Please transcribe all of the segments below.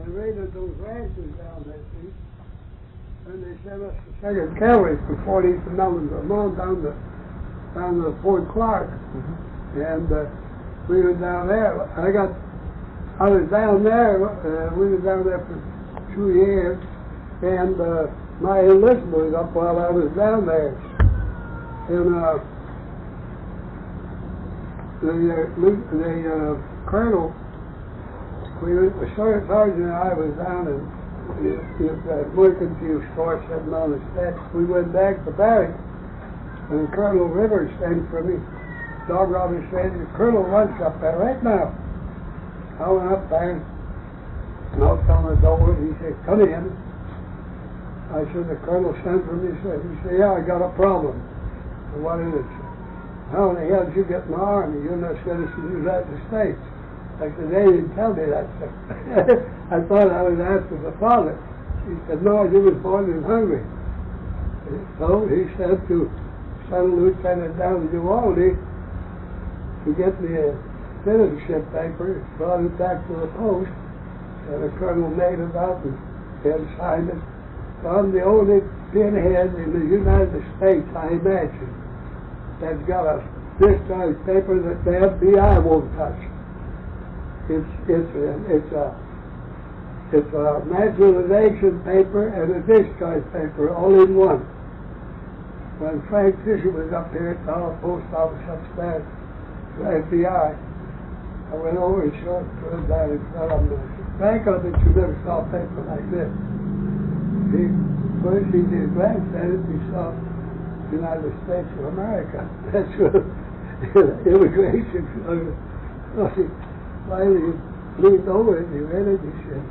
and raided those ranches down there, see? And they sent us the 2nd Cavalry from 14th and Vermont down to Fort Clark. And we were down there. I was down there, we were down there for 2 years, and my enlistment was up while I was down there. And the colonel, the sergeant and I was down in the mercantile store sitting on the steps. We went back to barracks, and Colonel Rivers sent for me. Dog Robert said, the colonel wants up there right now. I went up there and knocked on the door, and he said, come in. I said, the colonel sent for me. He said, yeah, I got a problem. And what is it? How in the hell did you get in the army? You're not a citizen of the United States. I said, they didn't tell me that, sir. I thought I was after the father. He said, no, you was born in Hungary. So he said to send a lieutenant down to New Orleans to get me a citizenship paper, brought it back to the post, and the colonel made it up and signed it. So I'm the only pinhead in the United States, I imagine, that's got a discharge paper that the FBI won't touch. It's a naturalization paper and a discharge paper all in one. When Frank Fisher was up here at the post office upstairs, the FBI, I went over and showed him that in front of him. Frank, I bet you never saw a paper like this. First he did glance at it, he saw United States of America. That's what immigration. So he finally leaned over and he read it. He said,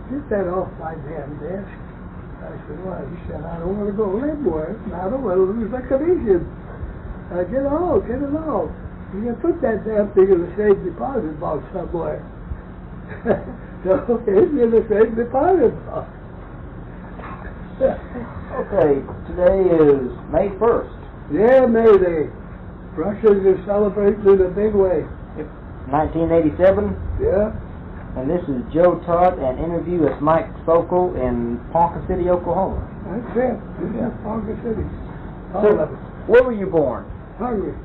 "Get that off my damn desk." I said, "Why?" He said, "I don't want to go anywhere. I don't want to lose my commission. Get it all, get it all. You can put that damn thing in the safe deposit box somewhere." So it's in the safe deposit box. Okay, today is May 1st. Yeah, May Day. Russians are celebrating in a big way. 1987. Yeah. And this is Joe Todd, an interview with Mike Sokoll in Ponca City, Oklahoma. That's it. Yeah, Ponca City. So, where were you born? Hungary.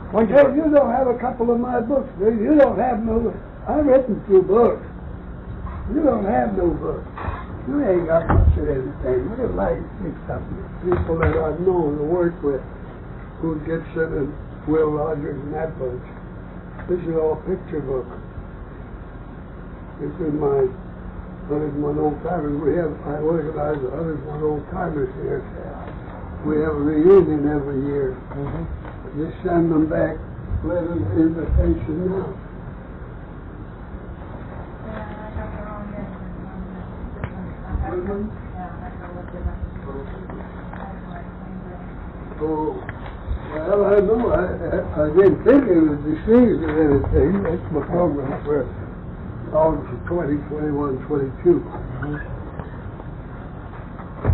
When Hey, you don't have a couple of my books, do you? You don't have no. I've written 2 books. You don't have no books. You ain't got much of anything. Look at like 6 of them. People that I've known to work with, who Gibson and Will Rogers and that bunch. This is all picture book. This is my 101 Old Timers. I organize the 101 Old Timers here. We have a reunion every year. Just send them back letters of invitation now. Oh, well, I know. I didn't think it was disease or anything. That's my program for August 20, 21, 22.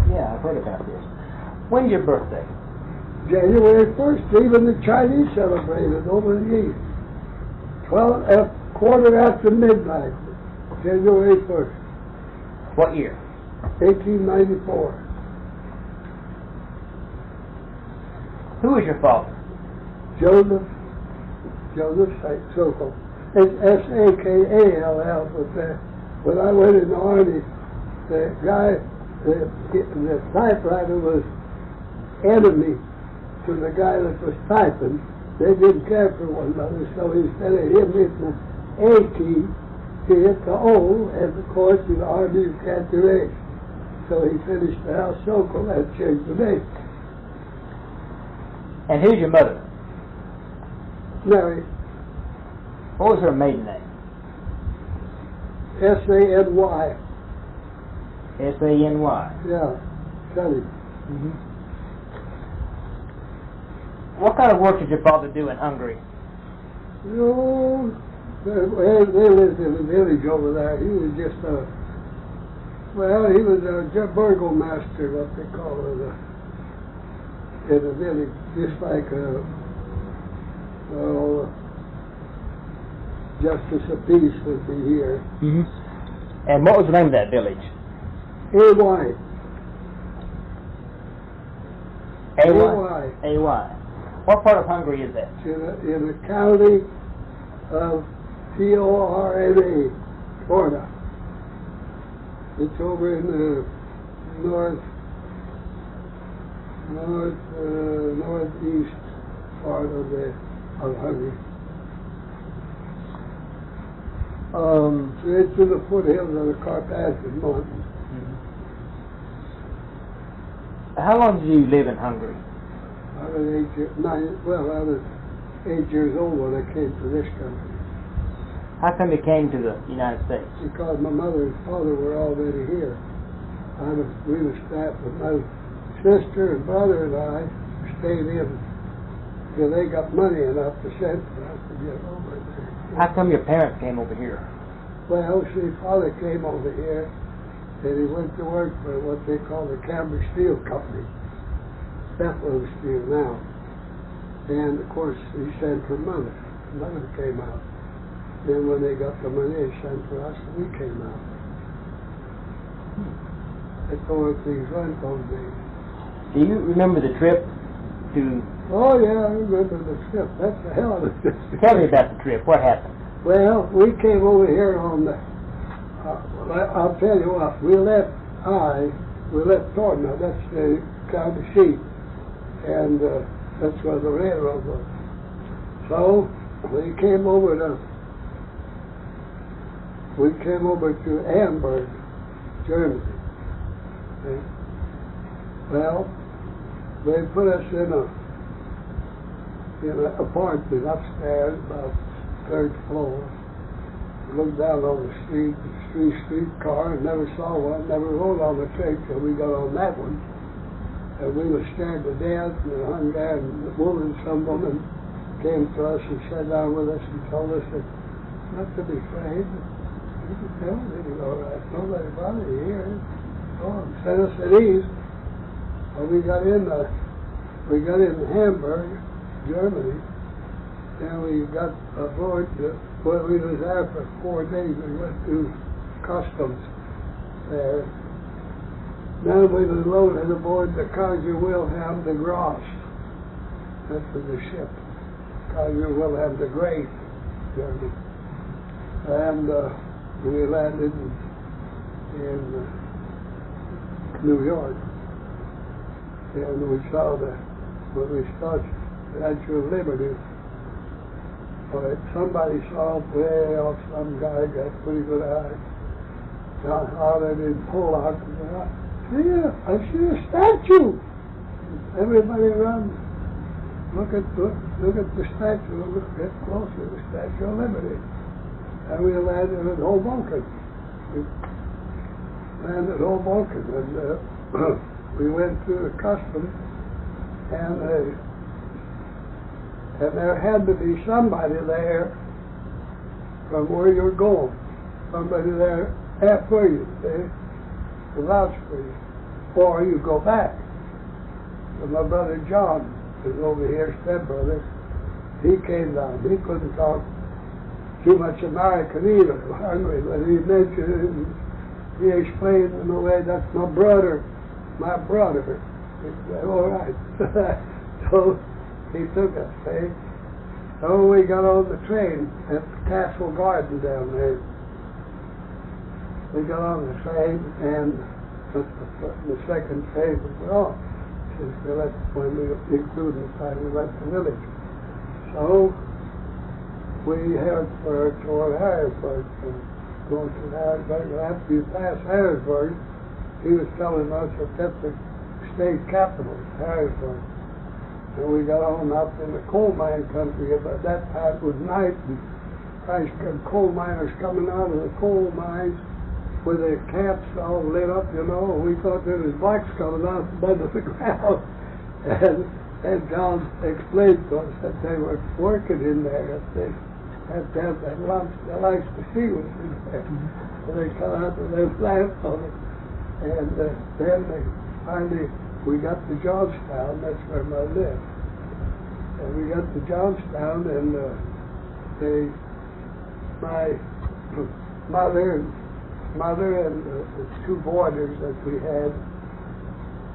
Yeah, I've heard about this. When's your birthday? January 1st. Even the Chinese celebrated over the East. quarter after midnight. January 1st. What year? 1894. Who was your father? Joseph Sokoll. It's Sakall, but when I went in the Army, the guy, the typewriter was enemy to the guy that was typing. They didn't care for one another, so instead of him hitting the A key, he hit the O, and of course in the Army you can't erase. So he finished the house Sokoll and changed the name. And who's your mother? Mary. What was her maiden name? S-A-N-Y. S-A-N-Y. Yeah, Sonny. What kind of work did your father do in Hungary? No, they lived in a village over there. He was just he was a burgomaster, what they call it, in a village, just like justice of peace would be here. Mm-hmm. And what was the name of that village? A-Y. A-Y. A-Y. What part of Hungary is that? In the county of Torna, Torna. It's over in the northeast part of Hungary. It's in the foothills of the Carpathian Mountains. Mm-hmm. How long did you live in Hungary? I was 8 years old when I came to this country. How come you came to the United States? Because my mother and father were already here. We were staffed with my sister and brother and I stayed in till they got money enough to send for us to get over there. How come your parents came over here? Well, see, father came over here and he went to work for what they call the Cambridge Steel Company, Buffalo Steel now. And of course he sent for mother. Mother came out. Then when they got the money, they sent for us and we came out. That's the way things went those days. Do you remember the trip to... Oh yeah, I remember the trip. That's a hell of a trip. Tell me about the trip. What happened? Well, we came over here on the... I'll tell you what. We left Torna, that's the county seat, and that's where the railroad was. So we came over to Hamburg, Germany. Okay. Well, they put us in an apartment upstairs, about third floor. We looked down on the streetcar and never saw one, never rode on the train till we got on that one. And we were scared to death and hung there, and some woman came to us and sat down with us and told us that not to be afraid. You can tell me, all right, nobody bother you here. Oh, and set us at ease. Well, we got in Hamburg, Germany, and we got aboard. Well, we was there for 4 days. We went through customs there. Then we was loaded aboard the Kaiser Wilhelm de Gross. That was the ship, Kaiser Wilhelm de Great, Germany. And we landed in New York. And we saw when we touched the Statue of Liberty, somebody saw way off, some guy got pretty good eye. Out in Poland, I see a statue. Everybody run. Look at the statue. Look at closer, the Statue of Liberty. And we landed at Hoboken. And we went through the customs, and there had to be somebody there from where you're going. Somebody there after you, see, to vouch for you. Or you go back. So my brother John is over here, stepbrother. He came down. He couldn't talk too much American either, Hungary, but he mentioned it, and he explained in a way, that's my brother. He said, all right. So he took us, see. So we got on the train at Castle Garden down there. We got on the train, and the second train we were on. Since that's when we included the time we left the village. So we headed toward Harrisburg, and going to Harrisburg. And after you pass Harrisburg, he was telling us that that's the state capital, Harrisburg. And we got on up in the coal mine country. But that time it was night, and coal miners coming out of the coal mines with their camps all lit up, you know. We thought there was blacks coming out from under the ground. And John explained to us that they were working in there, that they had to have that lunch. They likes to see what's in there. So they come out with their lamps on it. And then we got to Johnstown. That's where I lived. And we got to Johnstown, and they my mother and the two boarders that we had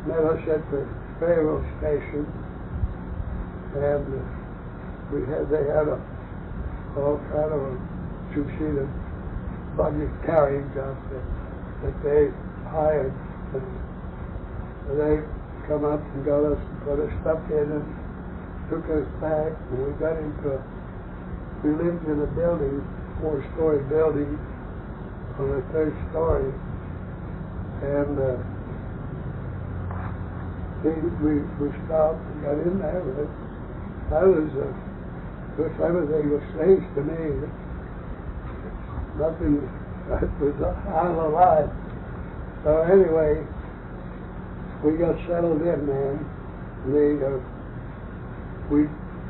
met us at the railroad station, and they had all kind of a two-seater buggy carrying job that they hired. And they come up and got us and put our stuff in and took us back, and we lived in a building, 4-story building on the 3rd story, and we stopped and got in there. Everything was strange to me. Nothing was out of life. So anyway, we got settled in, man.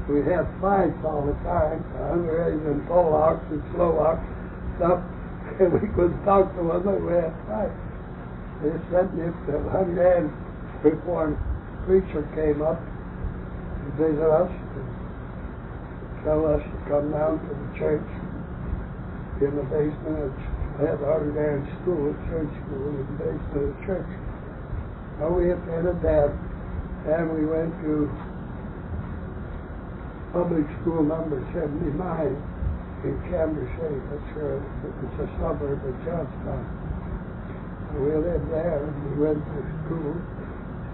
We had fights all the time, Hungarians and Polacks and Slovaks, stuff, and we couldn't talk to one another. We had fights. They sent me the Hungarian Reformed preacher came up to visit us and tell us to come down to the church in the basement. They had the Hungarian school, church school, in the basement of the church. So we attended that, and we went to public school number 79 in Kansas City. That's where it's a suburb of Johnstown. And we lived there, and we went to school.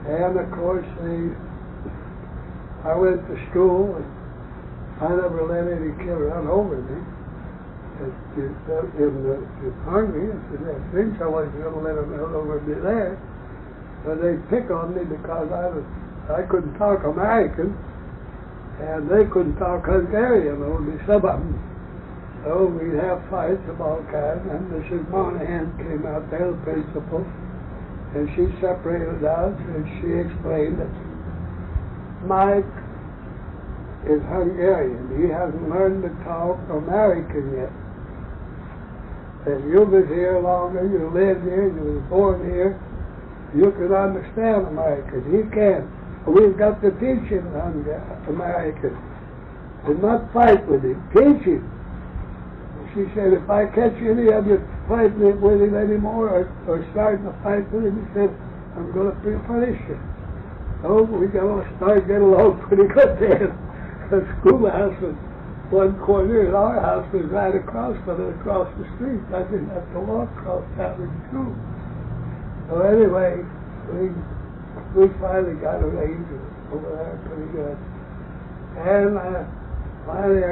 And of course, I went to school, and I never let any kid run over me. In Hungary, I think I wasn't going to let them run over me there. But they pick on me because I couldn't talk American, and they couldn't talk Hungarian, only some of them. So we'd have fights of all kinds, and Mrs. Monahan came out there, the principal, and she separated us, and she explained that Mike is Hungarian. He hasn't learned to talk American yet. And you was here longer, you lived here, you was born here, you can understand American. He can't. We've got to teach him American and not fight with him. Teach him. She said, if I catch any of you fighting with him anymore or starting to fight with him, he said, I'm going to punish you. So we got to start getting along pretty good then. The schoolhouse was one corner, and our house was right across the street. I didn't have to walk across town to school. So anyway, we finally got arranged over there pretty good. And finally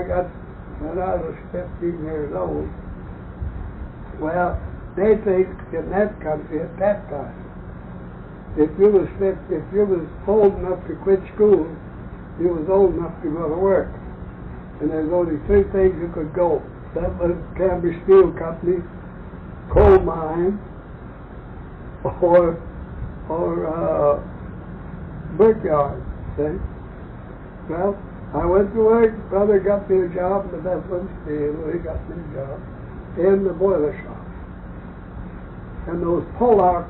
when I was 15 years old, well, they think in that country at that time, if you was old enough to quit school, you was old enough to go to work. And there's only 3 things you could go. That was Cambridge Steel Company, coal mine, or brickyard. See? Well, I went to work. Brother got me a job in the Bethlehem Steel. He got me a job in the boiler shop. And those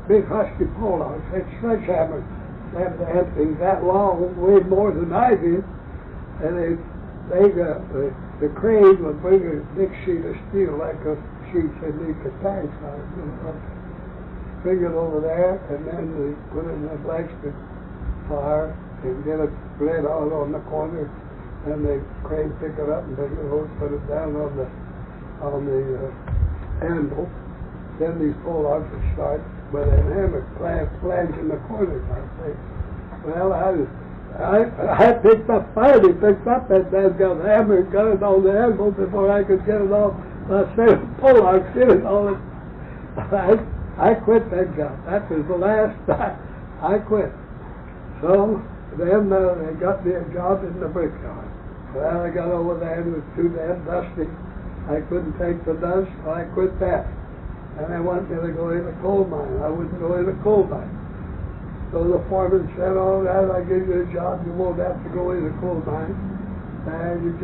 big husky Polacks, they sledgehammers, they had things that long, way more than I did, and the crane would bring a big sheet of steel, like a sheet that needs a tank size, bring it over there, and then they put it in a blacksmith fire and get it red out on the corner, and the crane pick it up and bring it over, put it down on the anvil. Then these Polacks would start with a hammer flanging the corners, I say. Well, I picked up, finally picked up that damn hammer and got it on the anvil before I could get it off. I said, Polacks did it all. I quit that job. That was the last time I quit. So then they got me a job in the brickyard. Well, I got over there and it was too damn dusty. I couldn't take the dust, so I quit that. And they wanted me to go in a coal mine. I wouldn't go in a coal mine. So the foreman said, all right, I give you a job, you won't have to go in a coal mine. And you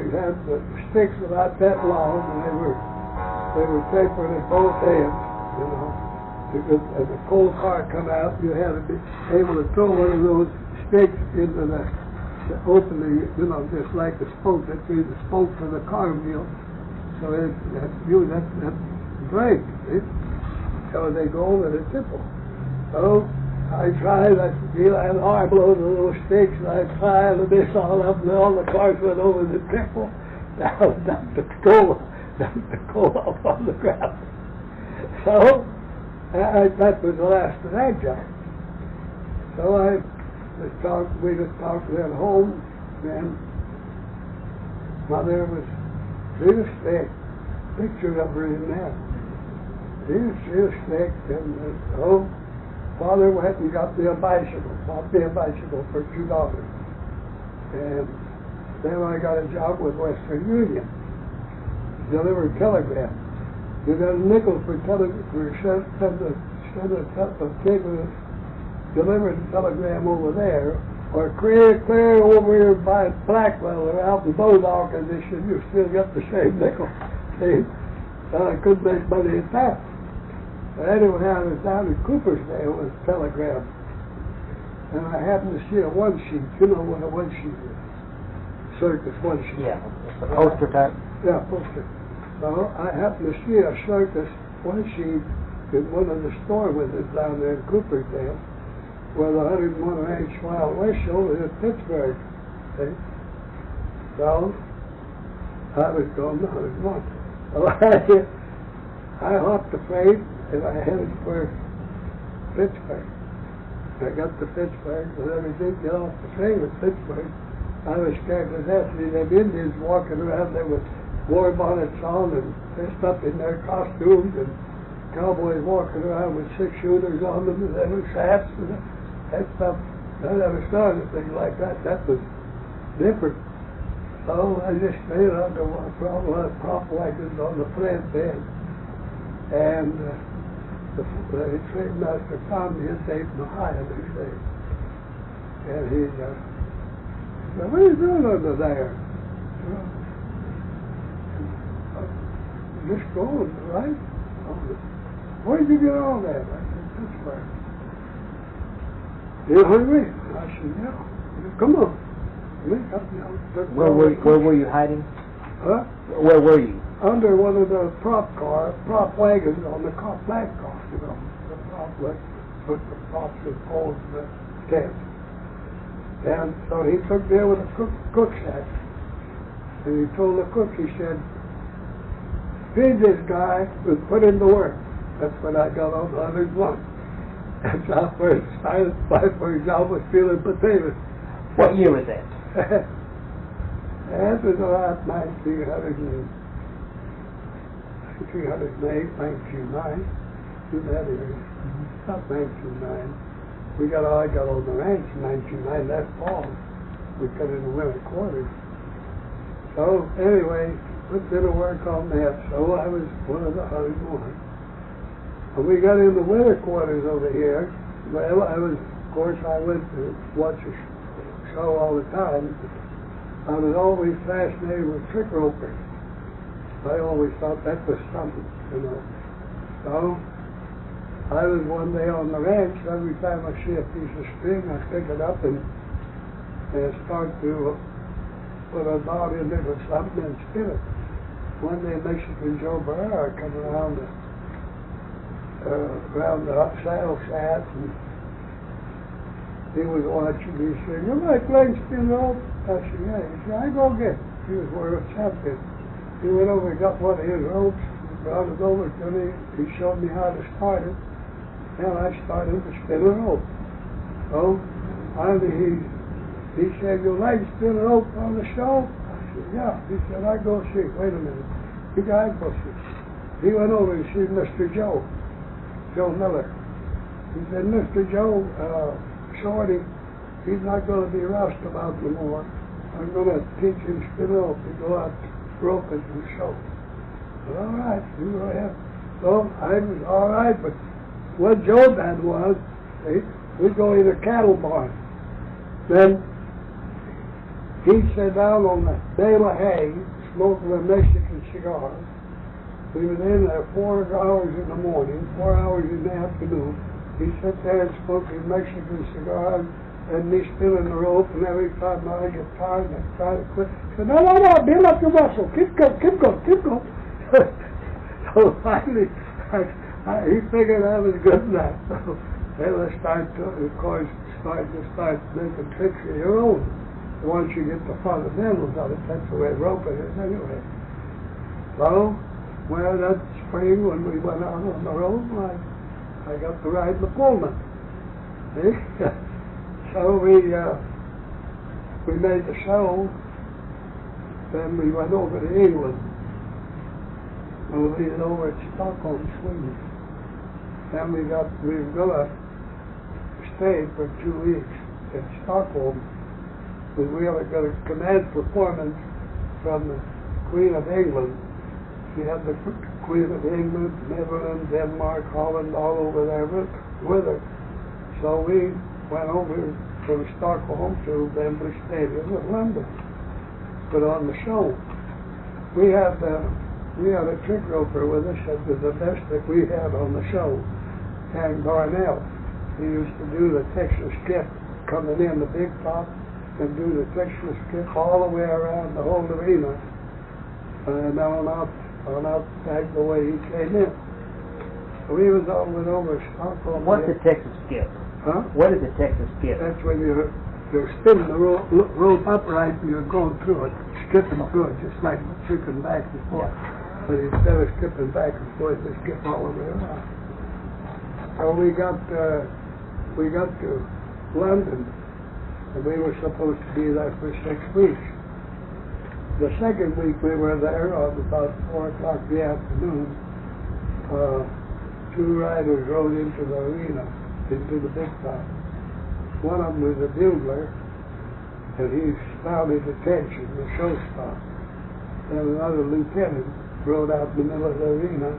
had the sticks about that long, and they were tapered at both ends, you know. Because as the coal car come out, you had to be able to throw one of those sticks into the opening, you know, just like the spoke, that be the spoke for the car wheel. So that's great. So they go over the tipple. So I tried, I had arm load of little sticks, and I tried to miss all of them, and all the cars went over the tipple. Down the coal up on the ground. So that was the last of that job. So we just talked at home, and Mother was real sick. Picture of her in there. Real sick, and Father went and got me a bicycle. Bought me a bicycle for $2. And then I got a job with Western Union. Delivered telegram. You got a nickel for send a cable, delivered the telegram over there, or clear over here by Blackwell or out in Bodog condition, you still get the same nickel. See? I couldn't make money at that. But anyway, I was down in Coopersdale with a telegram, and I happened to see a one sheet. You know what a one sheet is? Circus one sheet. Yeah, it's a poster type. Yeah, poster. So I happened to see a circus one sheet in one of the store windows down there in Coopersdale, where the 101 Ranch Wild West show was in Pittsburgh. See? So I was going to 101. So I hopped the freight and I headed for Pittsburgh. I got to Pittsburgh and everything, get off the train at Pittsburgh. I was scared to death. See them Indians walking around there with war bonnets on and dressed up in their costumes, and cowboys walking around with 6-shooters on them and their hats and that stuff. I never saw anything like that. That was different. So I just stayed under one prop wagons on the plant bed, and the train master found me in Dayton, Ohio, they say. And he said, "What are you doing under there?" Just going, right? Where did you get all that? I said, Pittsburgh. You hungry? I said, yeah. He said, come on. Where were you hiding? Huh? Where were you? Under one of the prop wagons on the flag car, you know. The prop wagon, put the props and poles in the tent. And so he took me there with a cook's hat. And he told the cook, he said, feed this guy and put him to work. That's when I got on 101. That's how first started my first job was peeling potatoes. What year was that? That was around 1908, 1909. In that area. Not 1909. I got on the ranch in 1909, that fall. We cut in the winter quarters. So anyway, put in to work on that. So I was one of the 101. When we got in the winter quarters over here, well, I went to watch a show all the time. I was always fascinated with trick ropers. I always thought that was something, you know. So I was one day on the ranch. Every time I see a piece of string, I pick it up and start to put a knot in it or something and spin it. One day Mexican Joe Barrera come around the saddle shafts, and he was watching me. He said, "You like playing spin rope?" I said, "Yeah." He said, "I go get it." He was world champion. He went over and got one of his ropes, brought it over to me. He showed me how to start it, and I started to spin a rope. So finally he said, "You like spin a rope on the show?" I said, "Yeah." He said, "I go see." Wait a minute. He got go see. He went over and see Mr. Joe Miller. He said, "Mr. Joe, Shorty, he's not going to be roused about no more. I'm going to teach him spin rope. He go out roping the show." Well, all right, you go ahead. So I was all right, but what Joe did was, we'd go in a cattle barn. Then he'd sit down on the bale of hay, smoking a Mexican cigar. We were in there 4 hours in the morning, 4 hours in the afternoon. He'd sit there and smoke his Mexican cigar, and me spinning the rope, and every time I get tired, I try to quit. He said, no, build up your muscle. Keep going. So finally, he figured I was good enough. So they will start to making tricks of your own. Once you get the fundamentals of it, that's the way roping is anyway. So, well, that spring when we went out on the road, I got to ride the Pullman. See? So we made the show. Then we went over to England. We were over at Stockholm, Sweden. Then we were gonna stay for 2 weeks in Stockholm. We were got a command performance from the Queen of England. She had the Queen of England, Netherlands, Denmark, Holland, all over there with her. So we went over from Stockholm to Wembley Stadium in London, put on the show. We had a trick roper with us that was the best that we had on the show, and Darnell. He used to do the Texas skip, coming in the big top, and do the Texas skip all the way around the whole arena, and on out back the way he came in. So he was over Stockholm. What's the Texas skip? Huh? What is the Texas skip? That's when you're spinning the rope upright and you're going through it, skipping through it, just like skipping back and forth. Yeah. But instead of skipping back and forth, they skip all the way around. So we got to London, and we were supposed to be there for 6 weeks. The second week we were there, on about 4 o'clock in the afternoon, 2 riders rode into the arena, into the big top. One of them was a bugler, and he sounded attention, the show stopped. Then another lieutenant rode out in the middle of the arena,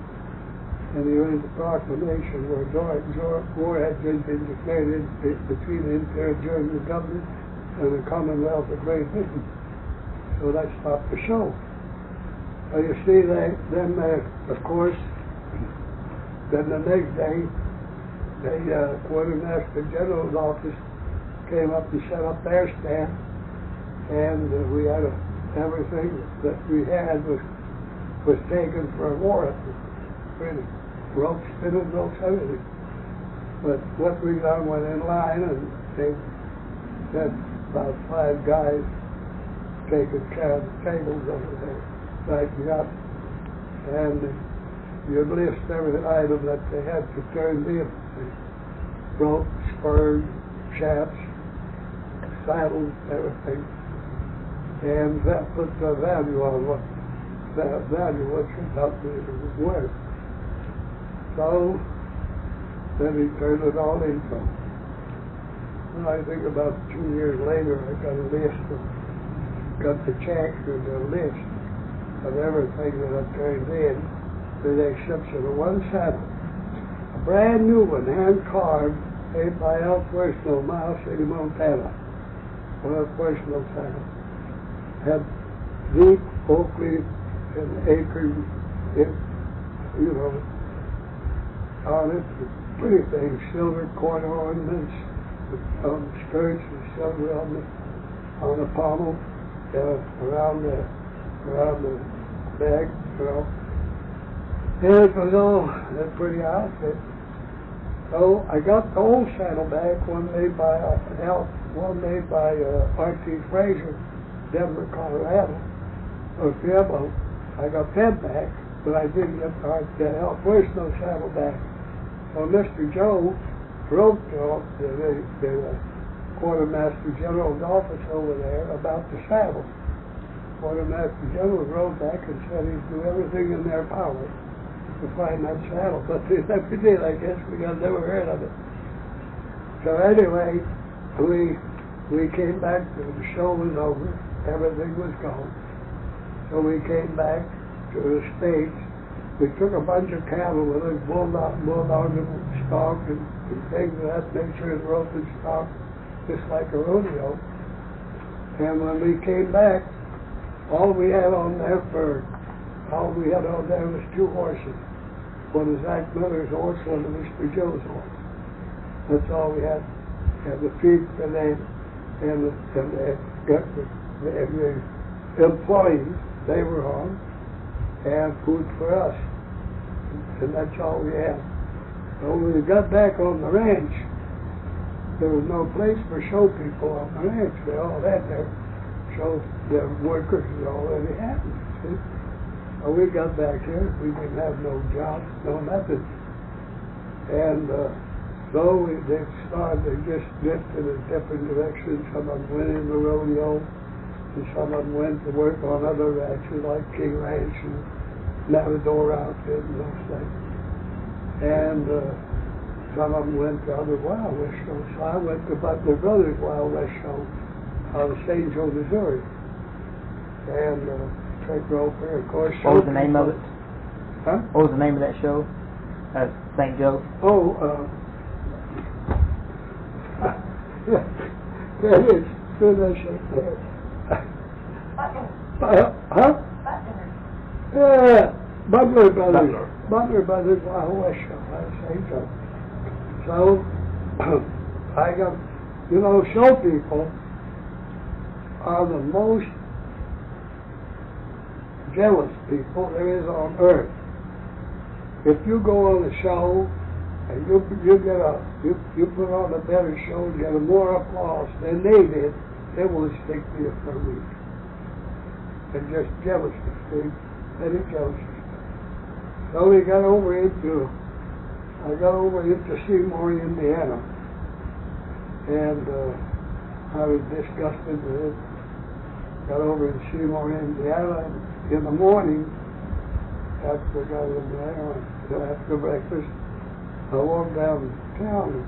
and he read the proclamation where war had been declared between the Imperial German government and the Commonwealth of Great Britain. So that stopped the show. So you see, of course, then the next day, the Quartermaster General's office came up and set up their stand, and we had everything that we had was taken for a war effort. Really, ropes, spinning ropes, everything. But what we done went in line, and they had about 5 guys taking care of the tables over there, backing up, and you'd list every item that they had to turn in. Rope, spurs, shafts, saddles, everything. And that put the value on what that value was worth. So then he turned it all into. And I think about 2 years later I got a list got the check or the list of everything that I turned in, with the exception of one saddle. A brand new one, hand carved, made by Al Personal, Miles City, Montana. One of the personal saddles. Had deep oak leaf and acre, on it, pretty things, silver corner ornaments, skirts and silver on the pommel, around the bag, And it was all a pretty outfit. So I got the old saddlebag, one made by R.T. Fraser, Denver, Colorado, or Pueblo. I got that back, but I didn't get the Al Personal saddlebag. So Mr. Joe wrote to the Quartermaster General's office over there about the saddle. Quartermaster General wrote back and said he'd do everything in their power to find that saddle, but they never did, I guess, because I never heard of it. So anyway, we came back, the show was over, everything was gone. So we came back to the States. We took a bunch of cattle with us, bulldog and stock and things of that nature, and rope and stock, just like a rodeo. And when we came back, all we had on there was 2 horses. One was Zach Miller's horse, one was Mr. Joe's horse. That's all we had. And the feed for them, and the employees, they were on. and food for us. And that's all we had. So when we got back on the ranch, there was no place for show people on the ranch. They all had their show, their workers already had them, see? So we got back here, we didn't have no jobs, no nothing. And so they just drifted in different directions. Some of them went in the rodeo, and some of them went to work on other ranches like King Ranch and Matador Outfit and those things. And some of them went to other Wild West shows. So I went to Butler Brothers Wild West show out of St. Joe, Missouri. And Craig Roper, of course. What was the name of it? Huh? What was the name of that show? St. Joe? Oh, that is, good as I said. Huh? Yeah, Butler Brothers. Butler Brothers Wild West show out of St. Joe. So, I got, show people are the most jealous people there is on earth. If you go on a show and you put on a better show and get more applause than they did, they will stick to you for a week. And just jealousy, see? Very jealousy. So I got over into Seymour, Indiana, and I was disgusted with it. Got over to Seymour, Indiana, and in the morning, after I got in there, after breakfast, I walked down town,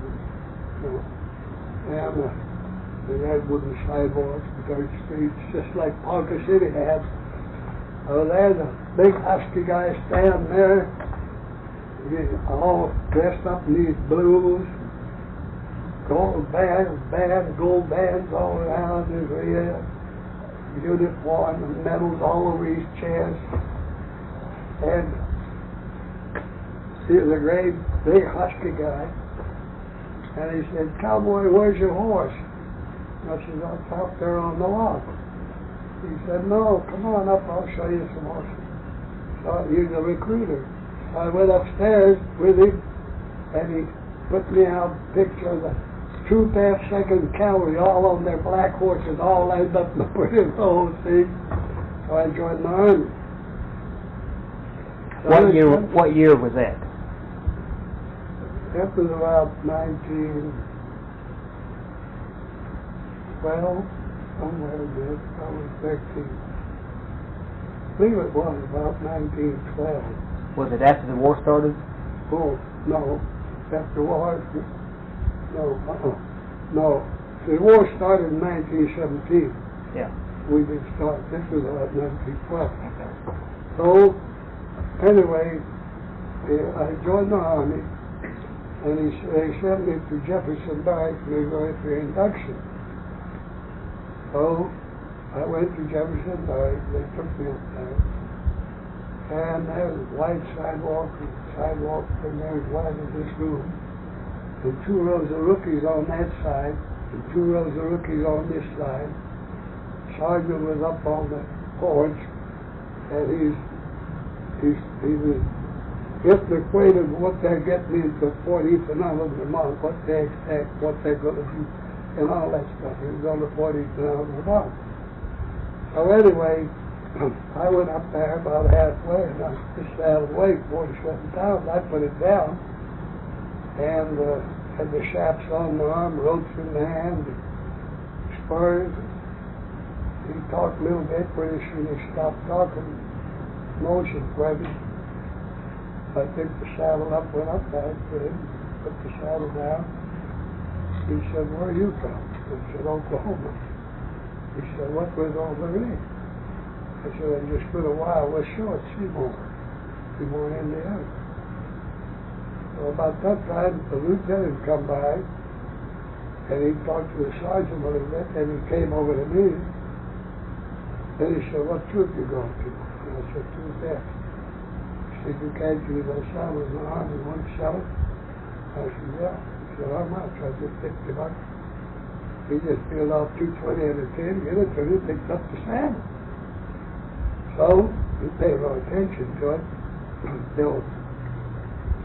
and they had wooden sidewalks, dirt streets, just like Ponca City had. There's a big husky guy standing there, all dressed up in these blues, gold bands all around his ear, uniform and medals all over his chest, and he was a great big husky guy. And he said, "Cowboy, where's your horse?" I said, "It's out there on the log." He said, "No, come on up, I'll show you some horses." So he's a recruiter. I went upstairs with him, and he put me out a picture of the Troop F2nd Cavalry, all on their black horses, all lined up in the pretty row, see? So I joined the Army. So What year was that? That was about 1912, somewhere there, probably 13. I believe it was about 1912. Was it after the war started? Oh, no. After war, no. The war started in 1917. Yeah. We didn't start. This was about 1912. So, anyway, I joined the Army, and they sent me to Jefferson Barracks, Missouri, for induction. So, I went to Jefferson Barracks. They took me up there. And there was wide sidewalk from there as wide as this room. And 2 rows of rookies on that side, and 2 rows of rookies on this side. Sergeant was up on the porch, and he was acquainted with what they're getting into 40th and under a month, what they expect, what they're going to do, and all that stuff. He was on the 40th and under a month. So anyway, I went up there about halfway, and I just saddled away 47 pounds. I put it down, and had the straps on my arm, ropes in the hand, spurs. He talked a little bit, pretty soon he stopped talking, motioned for me. I picked the saddle up, went up there to him, put the saddle down. He said, "Where are you from?" I said, "Oklahoma." He said, "What was over there?" I said, "I just put a Wild West show at Seymour, Indiana." So about that time, the lieutenant come by, and he talked to the sergeant a little bit, and he came over to me. Then he said, "What troop you going to?" And I said, "Troop F." He said, "You can't use those saddles in the Army, you want to sell it?" I said, "Yeah." He said, "How much?" I said, $50. He just peeled off 220 at a 10, get it to me, picked up the saddle. So you pay no attention to it. Till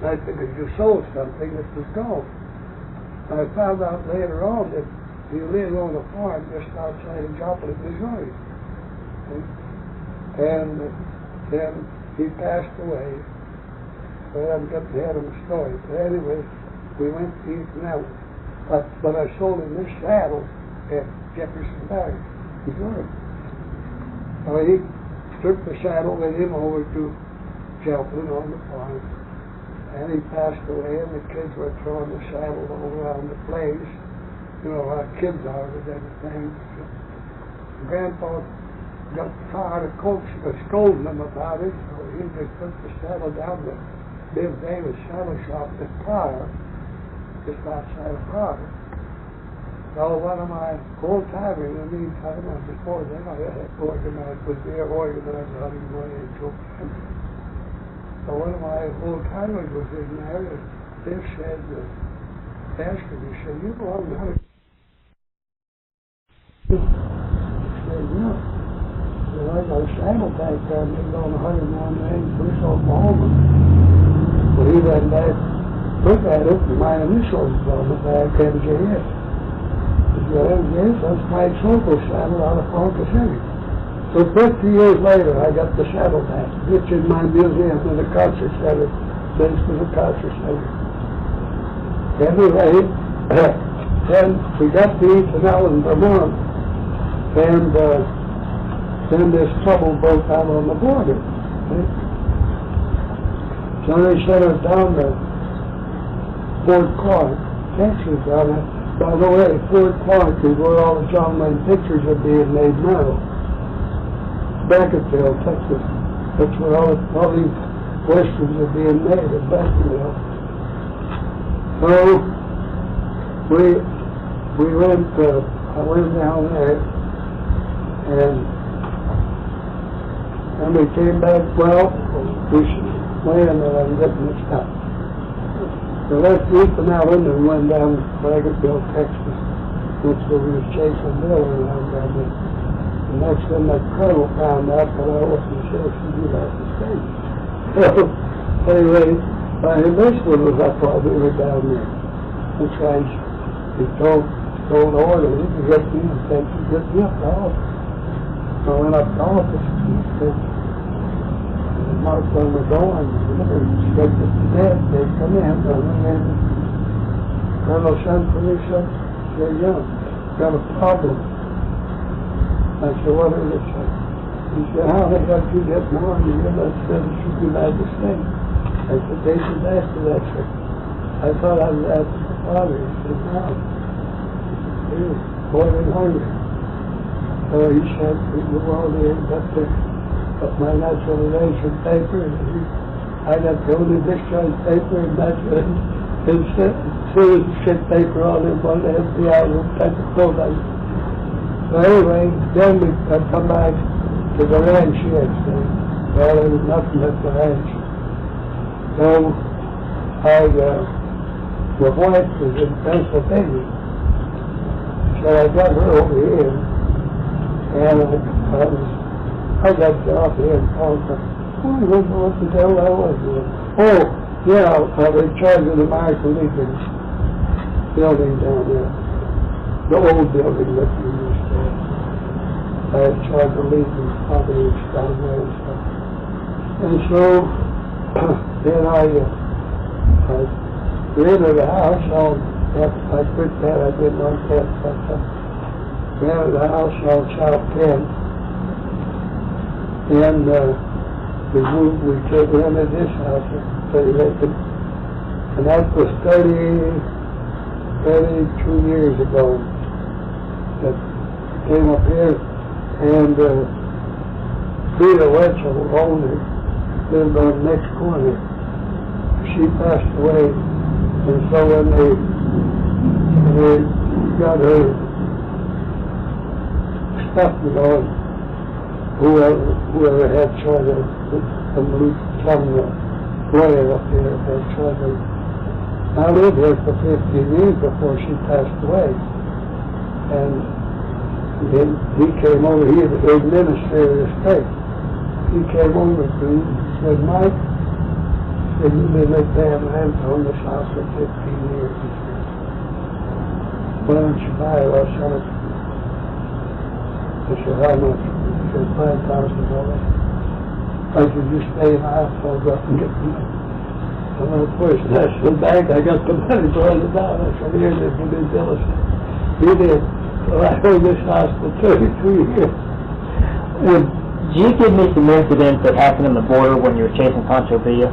I figured you sold something that was gone. I found out later on that he lived on a farm just outside of Joplin, Missouri. And then he passed away. Well, I'm getting ahead of the story. But anyway, we went to eat now. But I sold him this saddle at Jefferson Barracks, Missouri. So he took the saddle with him over to Joplin on the farm. And he passed away, and the kids were throwing the saddle all around the place. You know how kids are with everything. Grandpa got tired of scolding them about it, so he just took the saddle down to Bill Davis' saddle shop at Pryor, just outside of Pryor. So one of my old-timers in the meantime, and before then I had organized with their organized hunting money and took him. So one of my old-timers was in there, and Bill said, asked him, he said, you belong to hunting? He said, no. Well, I got a saddle back there, and on 101 range, Bruce, Oklahoma. Well, he went back, looked at it, and my initials was on the back, MJS. He said, MJS, that's Mike Sokoll saddle out of Ponca City. So 50 years later, I got the saddle back. It's in my museum in the concert center, place for the concert center. Anyway, then we got to Ethanol in Vermont, and then this trouble broke out on the border. Right? So they sent us down to Fort Clark, Texas, down there. By the way, Fort Clark is where all the John Wayne pictures are being made now. Beckerville, Texas. That's where all these westerns are being made at Beckerville. So we went. I went down there, and we came back. Well, wait a minute, I'm getting this up. We left Ethanol and went down to Beckerville, Texas. That's where we was chasing Bill around down there. The next thing that colonel found out that I wasn't sure if he left the state. So, anyway, this one was up while we were down there. That's why he told the order, he could get me and said, you get me up to office. So I went up to office, and he said, marked on the door, and he said that the dead, they come in, and we had Colonel sent for me, said, yeah, got a problem. I said, what is it, sir? He said, how the hell did you get more than you got citizenship of the United States? I said, they should ask you that, sir. I thought I was asking the father. He said, no. He was born in Hungary. So he said, we go all there and got my naturalization paper, and I got the only discharge paper and citizenship paper all in one FBI type of clothing. So anyway, then we come back to the ranch yesterday. Well, there was nothing at the ranch. So the wife was in Pennsylvania. So I got her over here, and I got the off here in Ponca. Oh, I don't know what the hell I was doing. Oh, yeah, I was in charge of the American Legion building down there. The old building that we used to have. I had charge of Legion properties down there and stuff. And so, then I rented a house on, after I quit that, I didn't like that stuff. Rented a house on South 10. And we rented this house at Arlington. And that was 32 years ago that came up here, and Frida Wetzel, owner, lived on the next corner. She passed away, and so when they got her stuff, whoever had charge of some lawyer up here had charge of. I lived here for 15 years before she passed away, and he came over here to administer the estate. he came over to me and said, Mike, he said, you've been at damn rent on this house for 15 years. He said, why don't you buy it? I'll sell it. I said, how much? He said, $5,000. I said, you stay in the house, I'll go up and get the money. And of course, I said, back, I got the money for $100. I said, here, this will be jealous. He did. So I owned this house for 33 years. Would you give me some incidents that happened on the border when you were chasing Pancho Villa?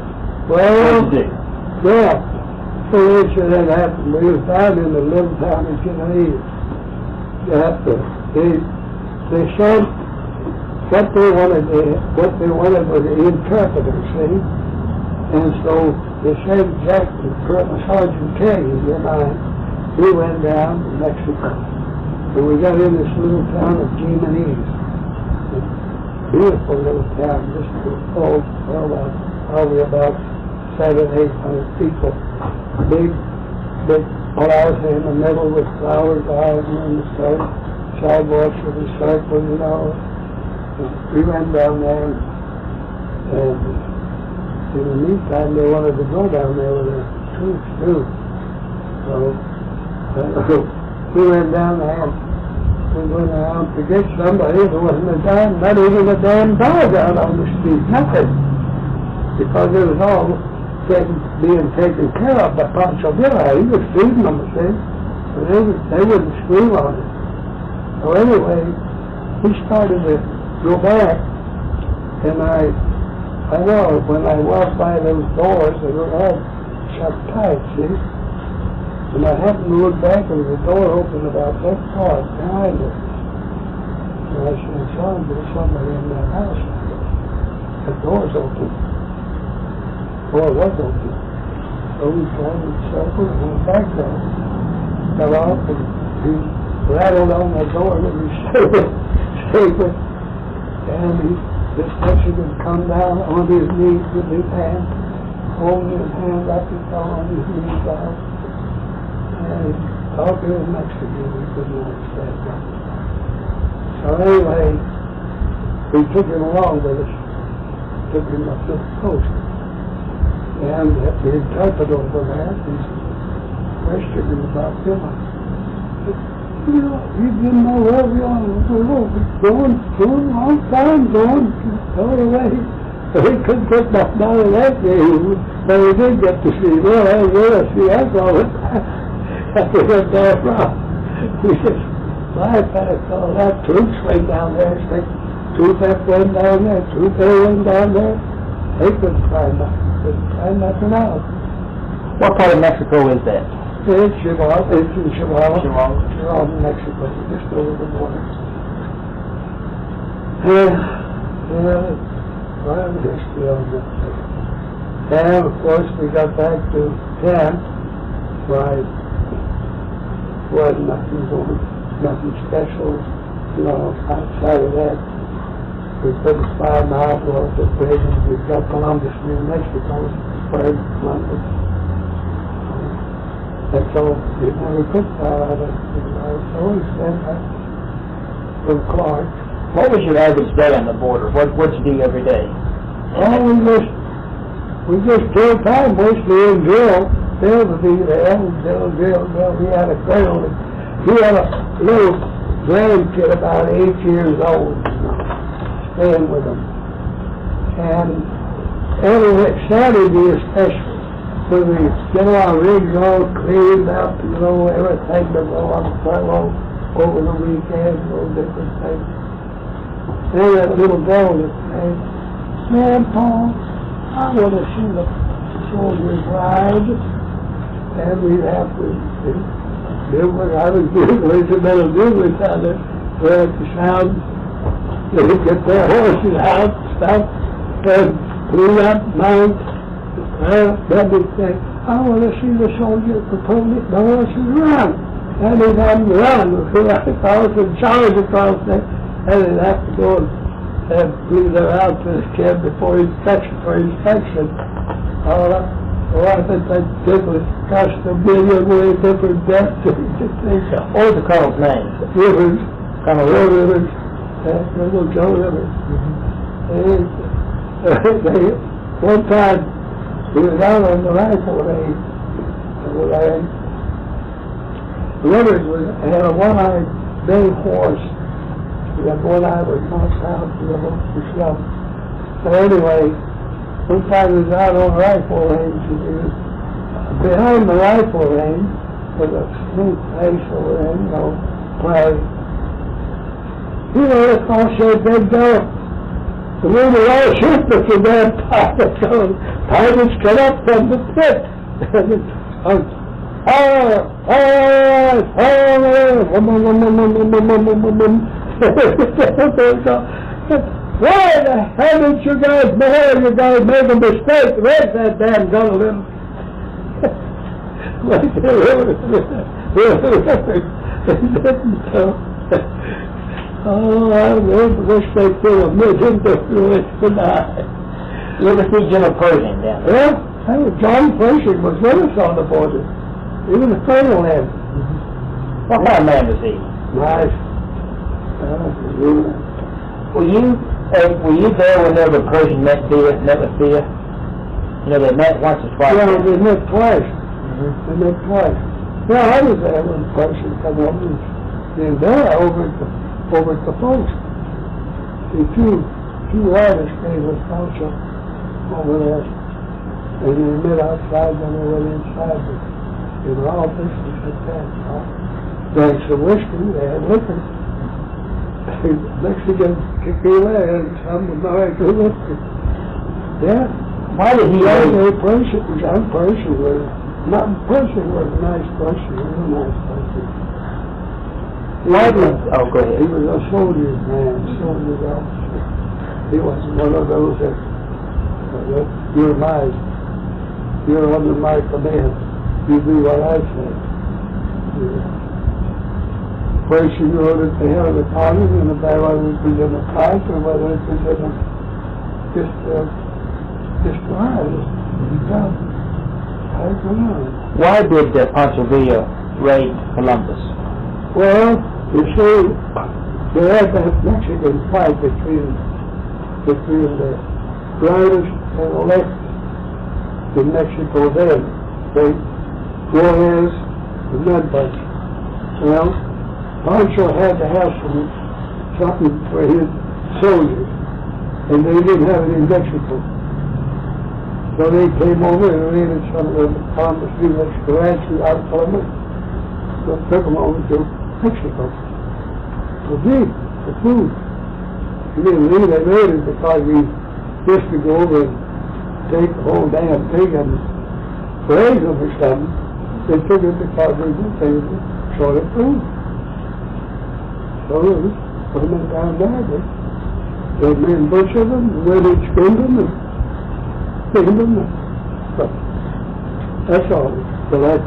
Well, what did you do? yeah, so incident happened. We was down in the little town of Kennedy. They said what they wanted was an interpreter, see? And so they said Jack, Sergeant Kennedy and I, we went down to Mexico. And we got in this little town of Jimenez. Beautiful little town, just probably about 700-800 people. Big plaza in the middle with flowers out and the sidewalks with a circle, you know. We went down there, and in the meantime, they wanted to go down there with their troops too. So we went down there. We went around to get somebody. There wasn't not even a damn dog out on the street, nothing. Because it was all being taken care of by Pancho Villa. He was feeding them, see? But they wouldn't scream on it. So anyway, we started to go back, and I know when I walked by those doors, they were all shut tight, see? And I happened to look back, and the door opened about that far behind us. And I said, son, there's somebody in that house. The door's open. The door was open. So we turned and circled and went back there. Got off, and he rattled on the door with his saber. And this Mexican come down on his knees with his hand, holding his hand up and down on his knees down. And talking in Mexican, we couldn't understand that. So anyway, we took him along with us, took him up to the coast. And the interpreter over there, he questioned him about Villa. You know, he didn't know where we are. Going a long time, going away. So he couldn't get back down to that day, but he did get to see, well, I will see us all the time. We went there from. We just bypassed all that. Troops went down there. Troops went down there. Troops went down there. They couldn't find nothing. Couldn't find nothing out. What part of Mexico is that? It's Chihuahua. It's in Chihuahua. Chihuahua, Mexico. Just over the border. Yeah, quite a history on Mexico. And of course we got back to camp. Right. Wasn't nothing special, you know, outside of that. We couldn't find out what the prison. We got Columbus, New Mexico, where Columbus. That's all. We never could find out. I always said that from Clark. What was your average day on the border? What'd you do every day? Oh, we just killed time mostly in drill. Bill would be there, Bill. He had a girl. He had a little grandkid about 8 years old, staying with him. And every Saturday especially, when we get our rigs all cleaned up, you know, everything to go on furlough over the weekend, all different things. Then that little girl would say, man, Paul, I want to see the soldiers ride. And we'd have to do what I was doing. There's a better business out there where the sound, they would get their horses out, stop, and clean up, mount, then they'd say, I want to see the soldiers, the horses run. And they'd have them run. If I was in charge across there, and they'd have to go and leave them out to the camp before inspection. All that. Well, I think that did was cost $1 million way different deaths. What was the colonel's name? Rivers. Colonel Rivers. Colonel Joe Rivers. One time, he was out on the rifle range, and Rivers had a one-eyed bay horse. That one eye was knocked out, the shell. So anyway, one time he was out on the rifle range, and he was behind the rifle range, with a smooth place over there, playing. This all said, big dog. The wind was all shoot, but the damn pilots cut up from the pit. Why the hell did you guys behave? You guys made a mistake. Where's that damn gentleman? Oh, I wish they could have made him to do it tonight. You ever see General Pershing down there? Yeah, John Pershing was with us on the border. He was a colonel then. What kind of man was he? Nice. Were you there whenever Pershing met with Thea? You know, they met once or twice. Yeah, they met twice. They met twice. Yeah, I was there when Pershing came over. And there over at the post. The two artists came with Ponca over there. And they met outside, then they went inside. They were all business at that. Drank some whiskey, they had liquor. Mexican tequila and some American whiskey. Yeah. Why did he John Pershing was not Pershing was a nice person, he was a nice person. Go ahead. He was a soldier's man, soldier's officer. He wasn't one of those that you're under my command. You do what I say. Pershing wrote it to him in the Congress, and about whether it was in the fight or whether it was in the just rise. I don't know. Why did Ponca Villa raid Columbus? Well, you see, there had that Mexican fight between the riders and the left in Mexico then. They Juarez and that bunch. Well, Ponca had to have something for his soldiers, and they didn't have it in Mexico. So they came over and raided some of the Columbus, New Mexico ranches out of Columbus. So took them over to Mexico. For meat, for food. He didn't leave, they raided because he used to go over and take the whole damn thing and raise them or something. They took it because they did things short of food. So they put them down there. They made a bunch of them, and went and skinned them and skinned them. But that's all. So they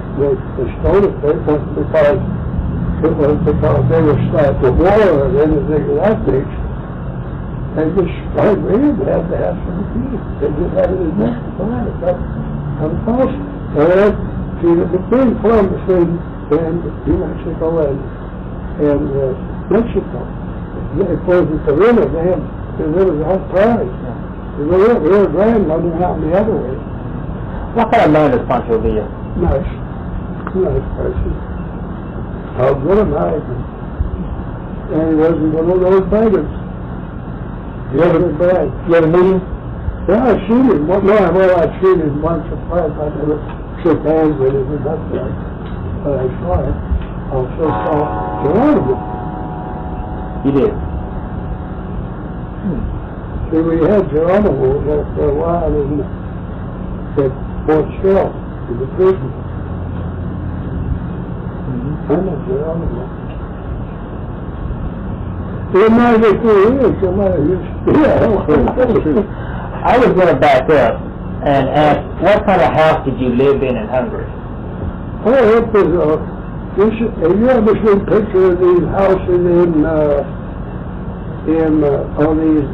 stole it. It wasn't because they were slapped with war or anything of that nature. They just tried really to have some food. They just had it in Mexico. Unfortunately. Between Columbus and New Mexico and Mexico, it wasn't the river. The river's all prairie. The Rio Grande running out the other way. What kind of man is Ponca Villa? Nice person. A good American. And he wasn't one of those beggars. You ever meet him? Yeah, I've seen him. I've seen him once or twice. I never shook hands with him or nothing. But I saw him. I also saw Geronimo. You did? See, we had Geronimo there for a while at Fort Shell in the prison. I know Geronimo. It might be 4 years, I was going to back up and ask, what kind of house did you live in Hungary? Oh, it was, you ever seen pictures of these houses on these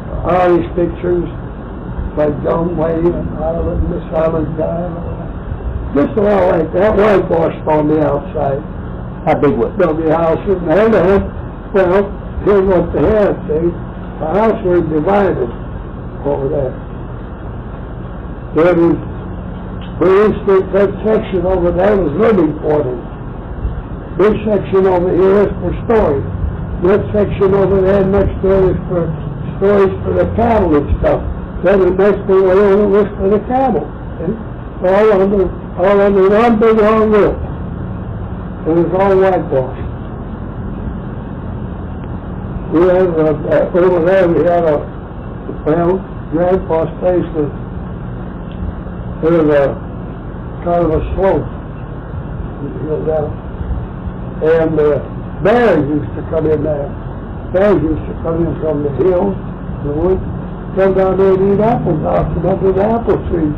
pictures, like John Wayne and Ireland, Miss Island guy, just a lot like that, whitewashed on the outside. How big was it? There'll be houses, and they had, well, here's what they had, see, the house was divided over there. There was, for instance, that section over there was living quarters. This section over here is for storage. That section over there next door is for storage for the cattle and stuff. Then the next thing over was for the cattle. See? All under one big long roof. It was all whitewashed. We had, over there we had Grandpa's place was, there was a kind of a slope. You know, down. And bears used to come in there. Bears used to come in from the hills, the woods, come down there and eat apples off them under the apple trees.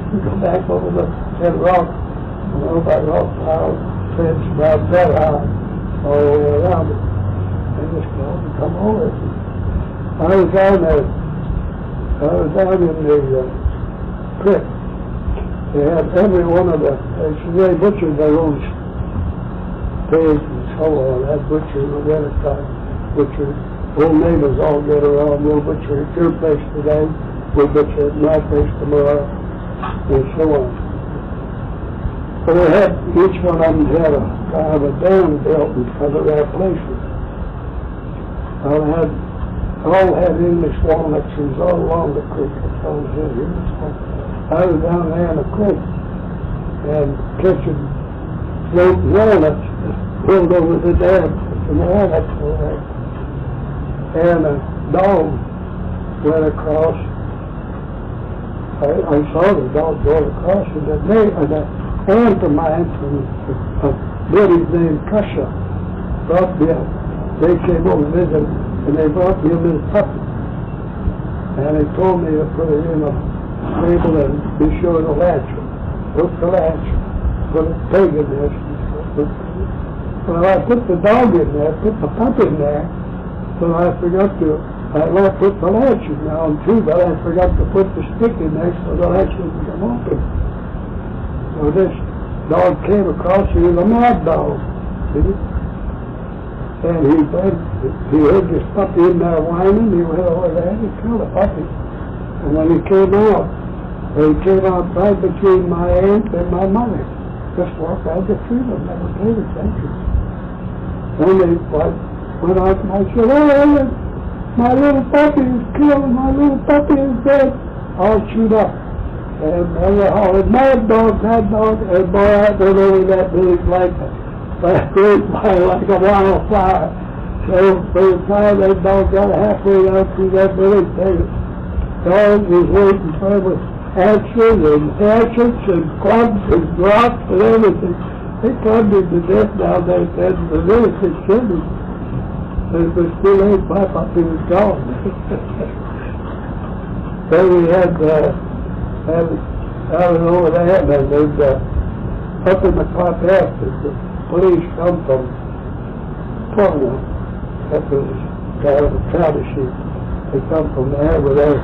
You go back over the head rock, and over that rock pile, fence about that high, all the way around it. They just go and come over it. I was down in the creek. They had every one of they butchered their own pigs and so on. That butcher at any time. Butcher. Old neighbors all get around. We'll butcher at your place today. We'll butcher at my place tomorrow. And so on. But they had, each one of them had a kind of a dam built in front of their places. All had English walnut trees all along the creek. I was down there in the creek and catching floating walnuts pulled over the dam, some walnuts over there. And a dog went across. I saw the dog go across, and an aunt of mine from a village named Kasha brought me up. They came over to visit, and they brought me a little puppy. And they told me to put it in a stable and be sure to latch it. Put the latch, put a pig in there. Well, I put the dog in there, put the puppy in there, so I forgot to. I put the latch in now too, but I forgot to put the stick in there so the latch wouldn't come open. So this dog came across, he was a mad dog, see? And he heard this puppy in there whining, he went over there and he killed the puppy. And when he came out right between my aunt and my mother. Just walked out the tree, never paid attention. Then they went out and I said, oh, my little puppy is killed, my little puppy is dead. All chewed up. And they were hauling, mad dog, and boy, I went over that village like a wildfire. So by the time that dog got halfway out through that village, the dog was waiting for him with axes and hatchets and clubs and rocks and everything. They clubbed him to death down there at the village and killed him. But it was too late, my puppy was gone. Then we had, I was over there, and there's up in the quartet, the police come from Ponca. That was kind of a county seat. They come from there with their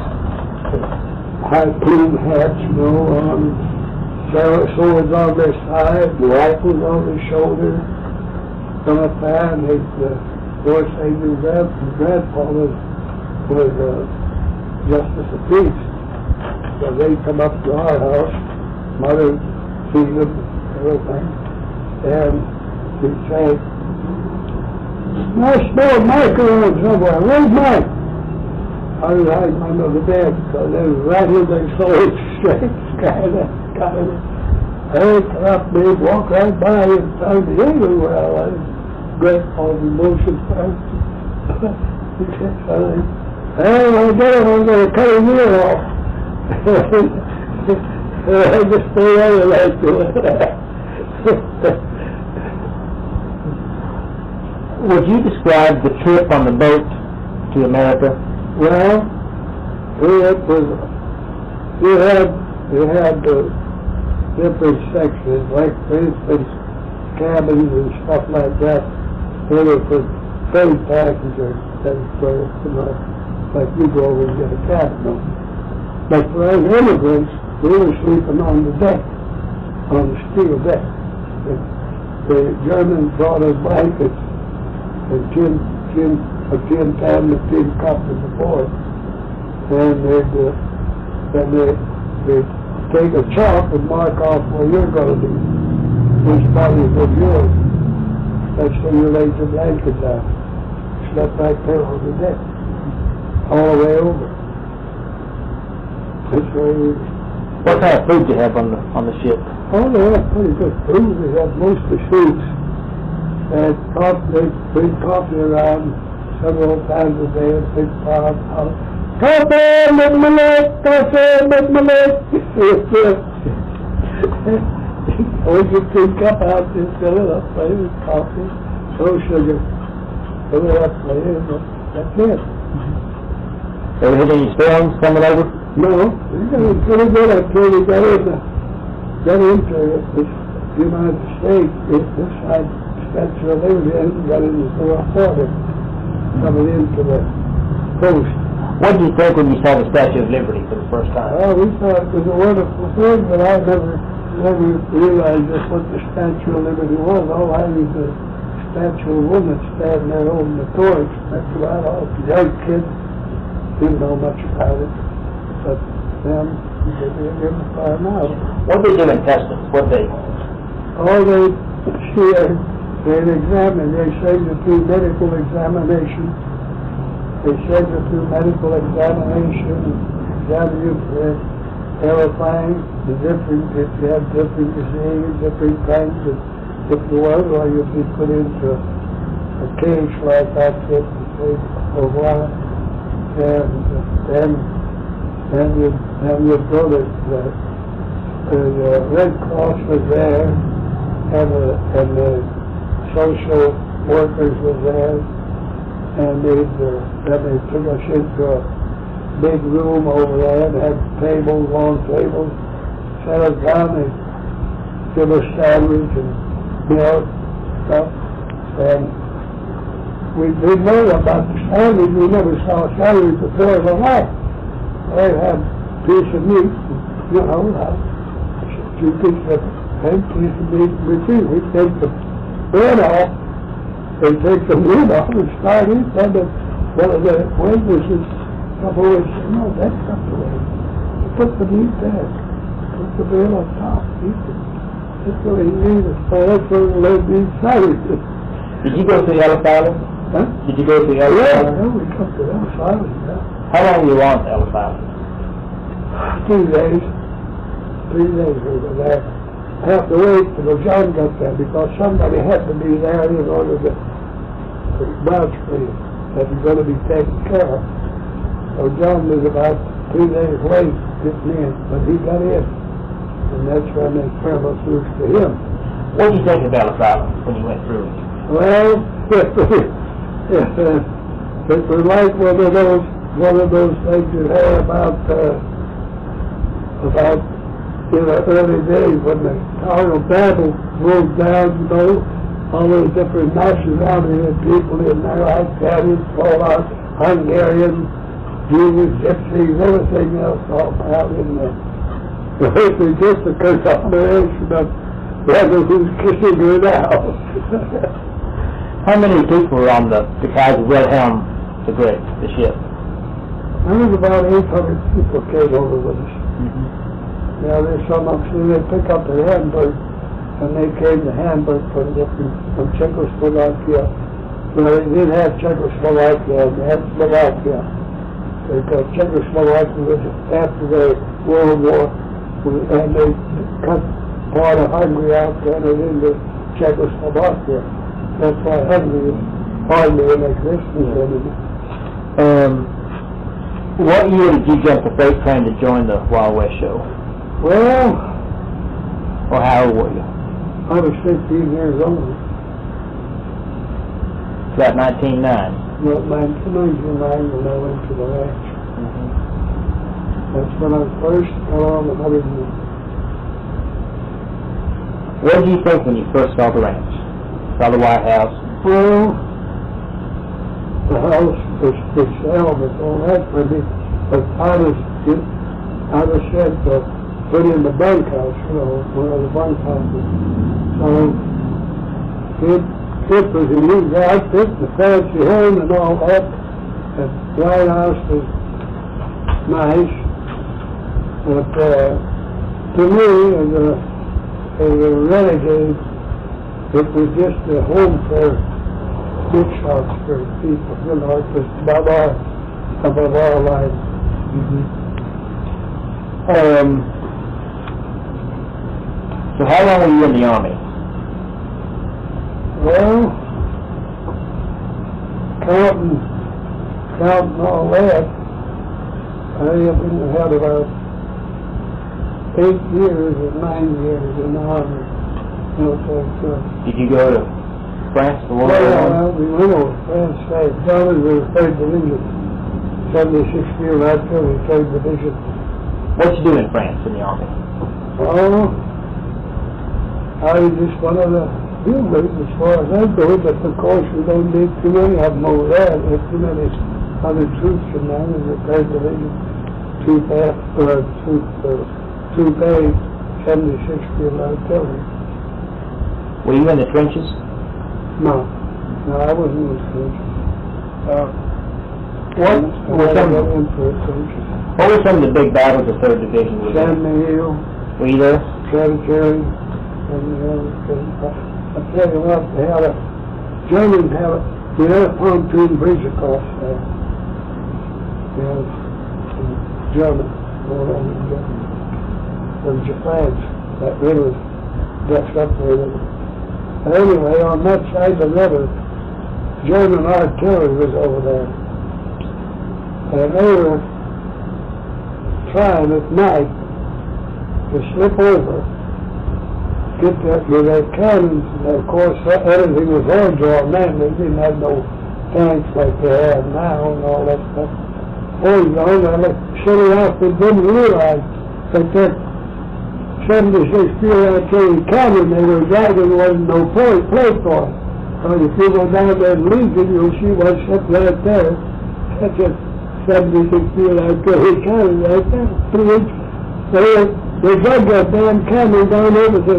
high plume hats, you know, on, swords on their side, rifles on their shoulders. Come up there, and they, of course, they knew Grandpa was justice of peace. So they come up to our house, Mother sees them, everything, and she'd say, I smell Mike around somewhere. Where's Mike? I was hiding under the bed, because they was rattling their swords straight, kind of. They come up, they walk right by and found the English where I was. Grandpa's emotion first. He said, hey, I'm going to cut his ear off. I just stay under that to it. Would you describe the trip on the boat to America? Well, we had different sections, like for instance, cabins and stuff like that. They were for trade passengers, and for like you go over and get a cabin. But for us immigrants, we were sleeping on the deck, on the steel deck. The Germans brought us blankets and a tin can with tin cups in the board. And they they take a chalk and mark off where you're going to be. Which body is yours. That's where you lay your blanket down. Slept right there on the deck. All the way over. That's where you... What kind of food do you have on the ship? Oh, they have pretty good food. They have most of the soups. And they bring coffee around several times a day and big pot. Coffee, make my leg! Coffee, make my leg! Always a big cup out there, fill it up, play with coffee, no sugar. Fill it up, play it, that's it. Ever hit any storms coming over? No, we got pretty good until we got into the United States. This side, Statue of Liberty, and got into the water coming into the coast. What did you think when you saw the Statue of Liberty for the first time? Oh, we thought it was a wonderful thing, but I never realized just what the Statue of Liberty was. All I knew was a statue of a woman standing there holding the torch. That's about all. The young kids didn't know much about it. But them, they didn't find out. What did they do in Customs? What they? Oh, they'd examine. They send you through medical examination. They send you through medical examination, examine you for verifying the different, if you have different disease, different kinds of, if you were, or you'd be put into a cage like that for a while. And then you'd go to the Red Cross was there, and the social workers was there, and then they took us into a big room over there and had tables, long tables, set us down, they give us sandwich and milk stuff, and we didn't know about the sandwich. We never saw a sandwich before in our life. They had a piece of meat, you know, a few pieces of piece of meat between. We take the bread off, they take the meat off and start eating. Then one of the waitresses come over and said, no, that's not the way. You put the meat there, put the bread on top, eat it. That's the way you eat it. So that's what we learned to eat sandwiches. Did you go to the Ellis Island? Huh? Did you go to the Ellis Island? Yeah, we come to Ellis Island, yeah. How long were you on Ellis Island? 2 days. 3 days we were there. I have to wait till John got there because somebody had to be there in order to vouch for you that you're going to be taken care of. So John was about 3 days late getting in, but he got in. And that's when they turned us loose to him. What did you think of Ellis Island when you went through it? Well, it was like one of those things you hear about in the early days when the Tower of Babel broke down, you know, all those different nationalities and people in there, Italians, Poland, Hungarian, Jews, Gypsies, everything else all out in there. It was just a conglomeration of brothers who's kissing her now. How many people were on the Kaiser Wilhelm, the ship? There was about 800 people came over with us. Now there's some of them, they pick up in Hamburg, and they came to Hamburg from Czechoslovakia. Well, they didn't have Czechoslovakia, they had Slovakia. Because Czechoslovakia was after the World War, and they cut part of Hungary out, turned it into Czechoslovakia. That's why Hungary is hardly in existence anymore. What year did you jump the freight train to join the Wild West show? Well, Or how old were you? I was 15 years old. About 1909. Well, 1909 when I went to the ranch. That's when I first got on the 100. What did you think when you first saw the ranch? Saw the White House? Well, the house was for sale, but all that for me. But I was said to put in the bunkhouse, you know, one of the bunkhouses. So it was a new outfit, the fancy home and all that. The White House was nice. But to me, as a renegade, it was just a home for big shots for people, you know, it was above our lives. So how long were you in the Army? Well, counting all that, I had about 8 years or 9 years in the Army. Did you go to France for World War I? We went over to France, down in the 3rd Division, 76th Field Artillery, 3rd Division. What'd you do in France in the Army? Oh, I was just one of the builders as far as I go, but of course we don't need too many of them over there. There's too many other troops in there in the 3rd Division, Troop A, 76th Field Artillery. Were you in the trenches? No, I wasn't in the trenches. What were some of the big battles of 3rd Division? San Miguel. Were you there? Sanitary. I tell you what, Germans we had a pontoon bridge across there. German, going over to Germany. And Japan's, that river gets up there. But anyway, on that side of the river, German artillery was over there. And they were trying at night to slip over, get that with their cannons, and of course everything was air-drawn then. They didn't have no tanks like they have now and all that stuff. Boys on there, silly outfit didn't realize that that 76 Field Artillery cannon they were driving wasn't no plate for it. But if you go down there and leave it, you'll see what's sitting right there. That's a 76 Field Artillery cannon right there. They dug that damn cannon down over the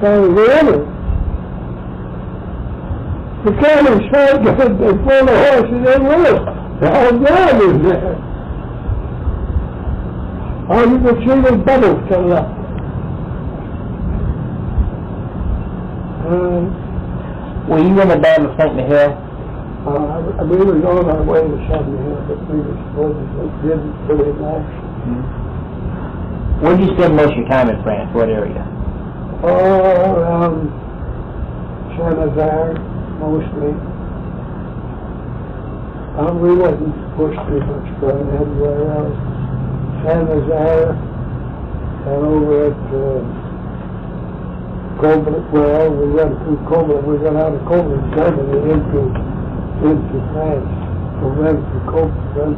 side of the river. The cannon shot they pulled the horses in with it. The whole ground is there. All you could see was bubbles coming up. Were you in the Battle of St. Mihiel? We was on our way to St. Mihiel, but we were supposed to didn't put it in action. Where did you spend most of your time in France? What area? Around Saint-Nazaire, mostly. We wasn't pushed too much from anywhere else. Saint-Nazaire, and over at Coblent. Well, we went through Coblent. We got out of Coblent, Germany, into France. We went to Coblent.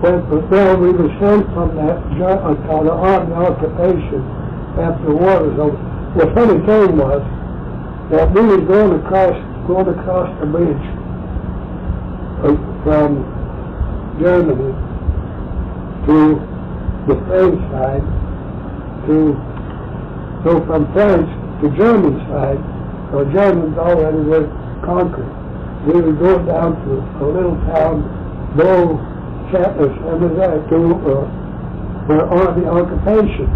Well, we were sent from that the Army occupation after the war was over. The funny thing was that we were going across the bridge from Germany to the French side so from France to German side, so Germans already were conquered. We were going down to a little town, for Army occupation.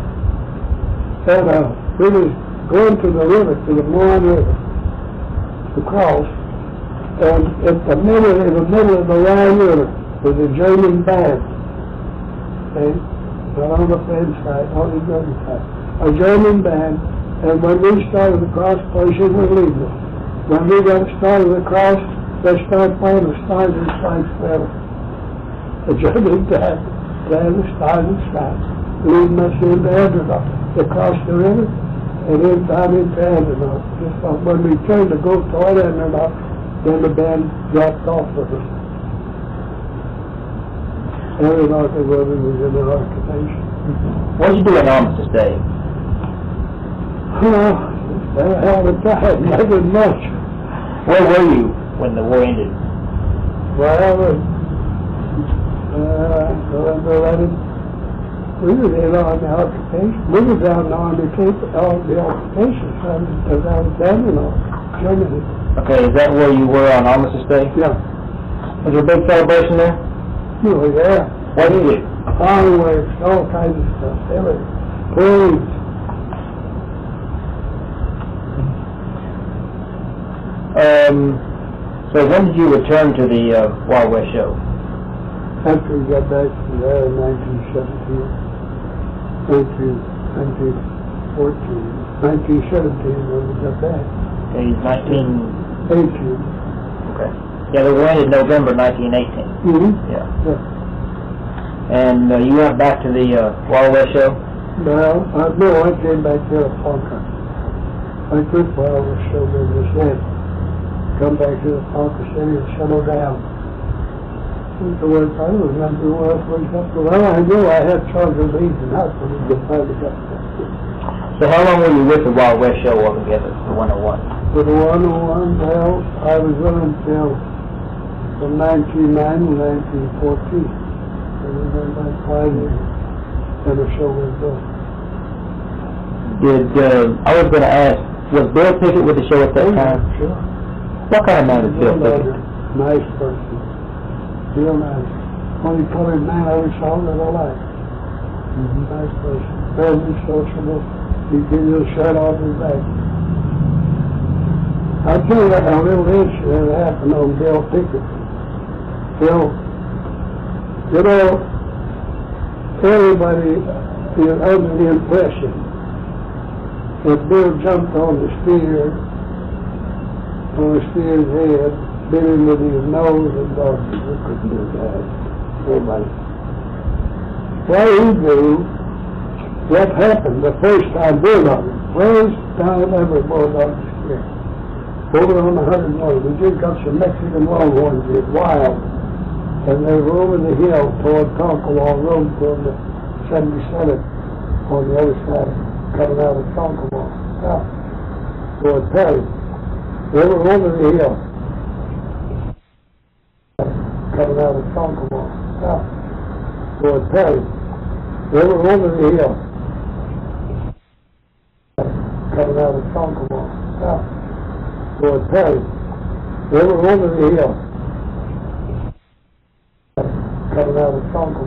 And we was going to the river, to the Marne River, to cross, and in the middle of the Rhine River was a German band. Okay? Not on the French side, on the German side. A German band, and when we started to cross, places were leaving. When we got started to cross, they started playing the Stars and Stripes forever. The German band playing the Stars and Stripes, leading us into Andernach. They crossed the river, and then down into Andernach. Just when we turned to go toward Andernach, then the band dropped off of us. Andernach is where we was in the occupation. What did you do in Armistice Day? Well, I had a time, nothing much. Where were you when the war ended? Well, November 11th, we were in on the occupation. We were down on the occupation side of Alexander, Germany. Okay, is that where you were on Armistice Day? Yeah. Was there a big celebration there? Oh, yeah. What did you do? fireworks, all kinds of stuff. Everything. Parades. So when did you return to the Huawei show? After we got back from there in 1917, 1917 when we got back. Okay, 18. Okay. Yeah, they went in November 1918. Mm-hmm. Yeah. And you went back to the Huawei show? Well, no, I came back here to Ponca. I quit Huawei show business then. Come back to the Ponca City and settle down. So I was not doing what I was up to. Well, I knew I had charge of leads and hospitals to finally got there. So how long were you with the Huawei show altogether, the 101? For the 101, well, I was with until from 1909 to 1914. It was like 5 years, and the show was done. I was going to ask, was Bill Pickett with the show at that time? Sure. What kind of man is Bill Pickett? Nice person. Real nice. Only colored man I ever saw in my life. Nice person. Friendly, sociable. He'd give you a shirt off his back. I'll tell you a little incident that happened on Bill Pickett. Bill, you know, everybody is under the impression that Bill jumped on the steer's head, bit him with his nose, and doctors couldn't do that. Nobody. What he knew, what happened the first time Bill on him, first time ever Bill on the steer. Over on the 101, we just got some Mexican longhorns, it's wild. And they were over the hill toward Ponca Road toward the 77th on the other side, coming out of Ponca south toward Perry. They were over the hill, coming out of Ponca south toward Perry. They were over the hill, coming out of Ponca south toward Perry. They were over the hill, coming out of Ponca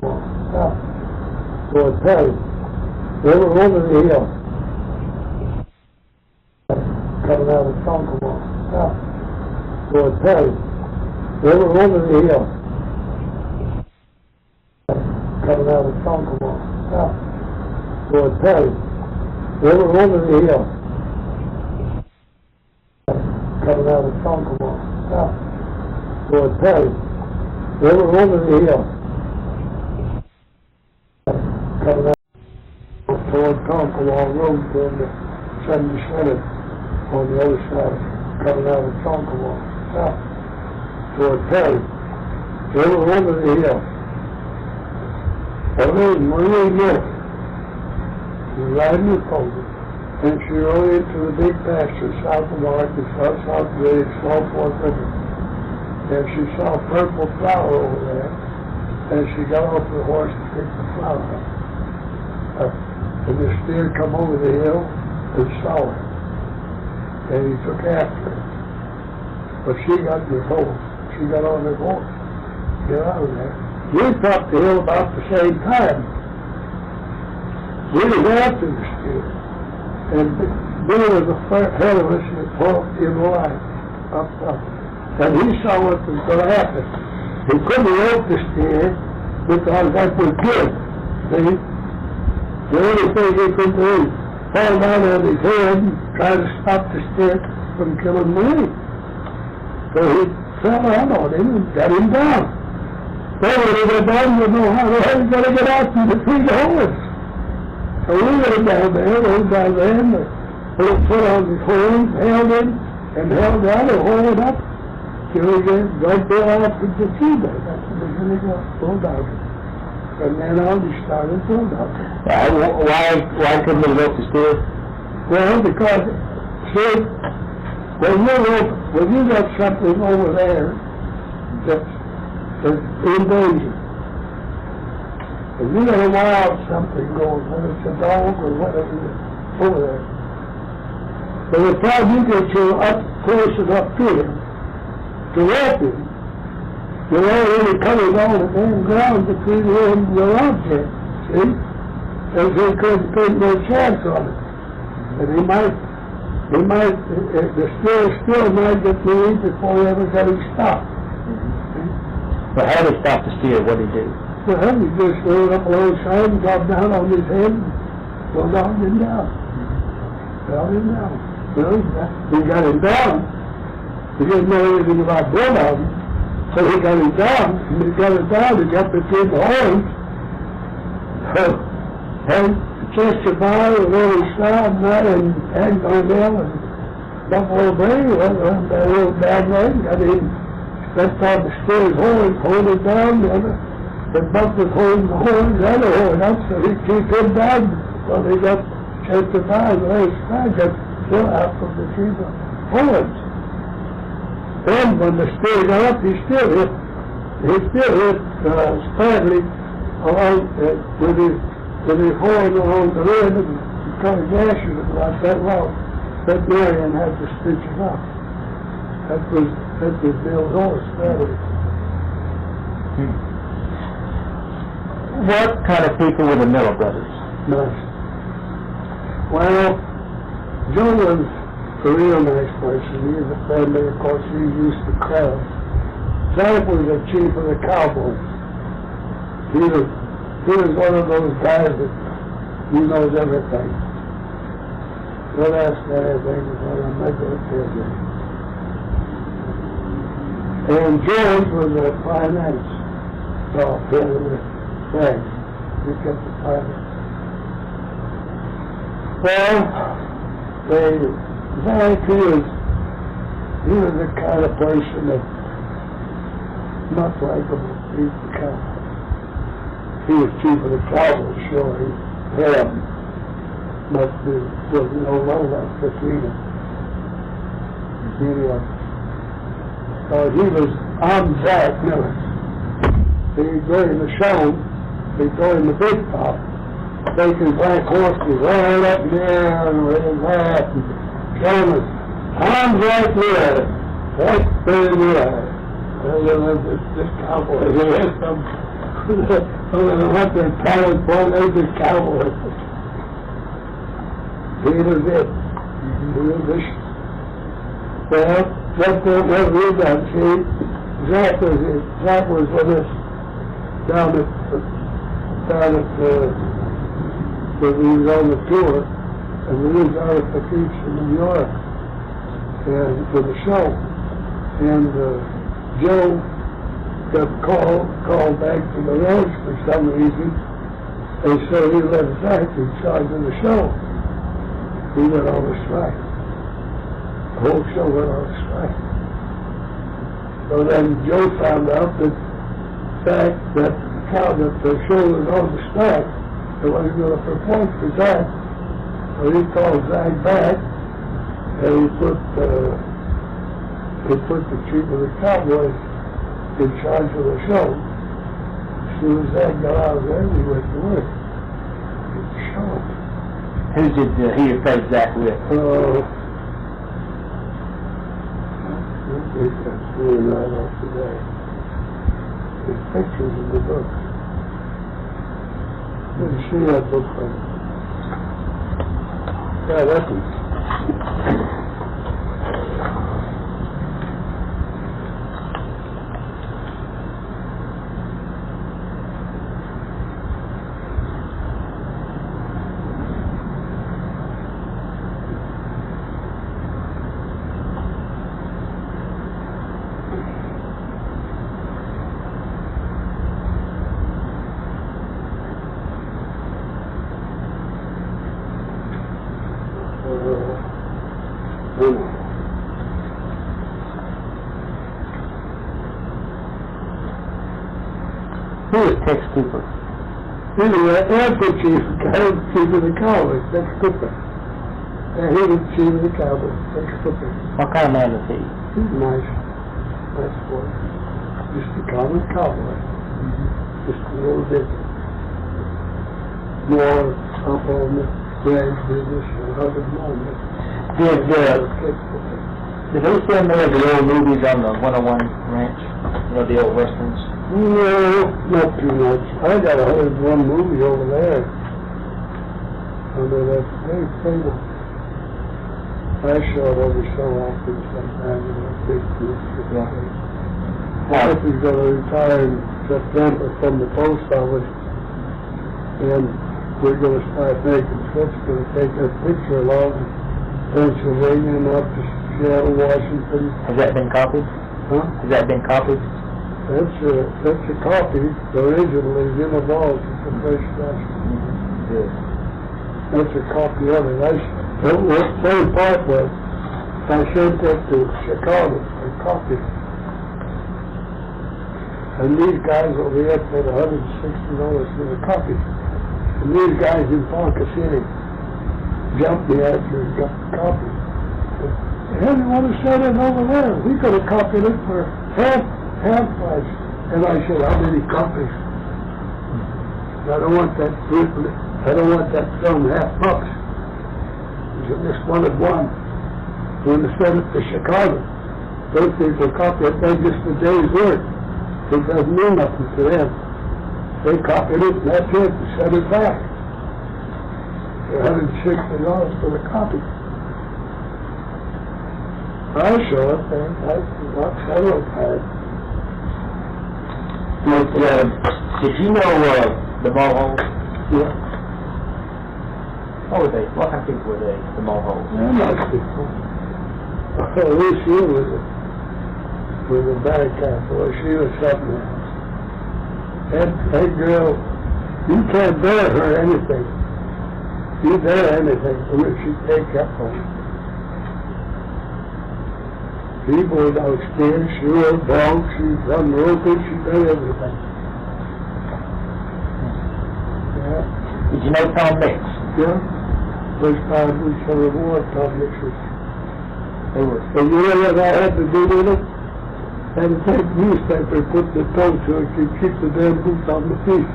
south toward Perry. They were over the hill, coming out of Ponca south toward Perry. They were over the hill, coming out of Ponca south toward Perry. They were over the hill, coming out of Ponca south toward Perry. They were over the hill, coming out toward Ponca Road toward the 77th on the other side, coming out of Ponca south toward Perry. They were over the hill. Well, there's Marie Murphy. She was riding the pony, and she rode into the big pasture south of Arkansas, south of the Small Fork River. And she saw a purple flower over there, and she got off the horse to pick the flower up. And the steer come over the hill and saw her, and he took after her. But she got in the horse. She got on her horse. Get out of there. We topped the hill about the same time. We was after the steer, and Bill was ahead of us in line up top. And he saw what was going to happen. He couldn't rope the steer because that was good. See? The only thing he could do is fall down on his head and try to stop the steer from killing Marie. So he fell down on him and got him down. So when he got down, you know how the hell he's going to get out from between the horns. So we went down there, those guys there, and put his foot on his horns, held him, and held down and hold it up. So we don't go out to the tree there. That's the beginning of Bulldog. And then on he started Bulldog. Why couldn't they rope the steer? Well, because, see, when you got something over there that's in danger, if you got a wild something going, whether it's a dog or whatever, over there, by the time you get you up close enough to him, to rope him, the way he covers all the damn ground between him and your object, see? Because he couldn't take no chance on it. And the steer still might get to eat before he ever got him stopped. But how did he stop the steer? What did he do? Well, he just rode up alongside and dropped down on his head and go down and down. Down and down. Well, he got him down. He didn't know anything about bulldogging. So he got him down. And he got him down. He got between the horns. And just about and really shot and that and hanged on them and Buffalo Bay went around that little down there and got him stepped on the steer's horn, hold it down, and Buck was holding the horn, the other horn up, so he keep him down. Well, they got chased him down, the last guy got still out from between the horns. Then when the steer got up, he still hit Stanley along with his horn along the rim and kind of gashing it like that long. That Marion had to stitch it up. That was Bill's horse, Stanley. What kind of people were the Miller brothers? Nice. Well, Joe was a real nice person. He was a family, of course, he used to crowd. Zach was the chief of the Cowboys. He was one of those guys that he knows everything. Don't ask me anything, because I'm not going to tell you. And George was a finance dog, with Frank. He kept the finance. Well, Zach, he was the kind of person that not likable. He's the cowboy. He was chief of the Cowboys, sure. He had him. But there was no love between them. Anyway. I'm Zach Miller. During the show, during the big top, taking black horses right up there and that, and showing us, I'm Zach Miller. That's very good. This cowboy, he has some, I don't know what their talent for, they're just cowboys. He was it. He was this. Well, what we done, see, Zach was with us down at when we was on the tour, and we was out at the beach in New York, and for the show, and Joe got called back to the ranch for some reason, and so he let Zach in charge of the show. We went on a strike. The whole show went on a strike. So then Joe found out that the show was on the strike. They wasn't going to perform for Zach. So he called Zach back, and he put the chief of the Cowboys in charge of the show. As soon as Zach got out of there, we went to work. Did the show. Who did he replace Zach with? I think that's really right off today. There's pictures in the book. Didn't see that book from it. Yeah, that's it. Who was Tex Cooper? Anyway, airport chief of the Cowboys, Tex Cooper. And he was chief of the Cowboys, Tex Cooper. What kind of man was he? He was nice. Nice boy. Just a common cowboy. Just a little bit more up on the ranch business and other moment. Did they still mail the old movies on the 101 Ranch? You know, the old westerns? No, not too much. I got 101 movie over there. Under that big table. I show it every so often sometimes in a big group. Yeah. Wife is going to retire in September from the post office, and we're going to start making trips. Going to take a picture along Pennsylvania and up to Seattle, Washington. Has that been copied? Huh? Has that been copied? That's a copy. The original is in a vault. It's a first class. Good. That's a copy of it. The same part was I sent that to Chicago, a copy. And these guys over here paid $160 for the copy. And these guys in Ponca City jumped me after and got the copy. Hey, you want to send it over there? We could have copied it for half price. And I said, how many copies? I don't want that film half bucks. I just wanted one. When they sent it to Chicago, those people copy it, they just a day's work. It doesn't mean nothing to them. They copied it, and that's it, and sent it back. $160 for the copy. I show it, and I got several times. Did you know the Mohawks? Yeah. What were they? What kind of people were they, the Mohawks? They're nice people. This year was a bad cat, boy. She was something else. That girl, you can't bear her anything. You bear anything from her, she take up on you. She was downstairs, she was bunk, she done roping, she done everything. Yeah. Did you know Tom Mix? Yeah. First time we saw the war, Tom Mix was. And you know what I had to do with it? I had to take newspaper, put the toe so it could keep the damn boots on the feet.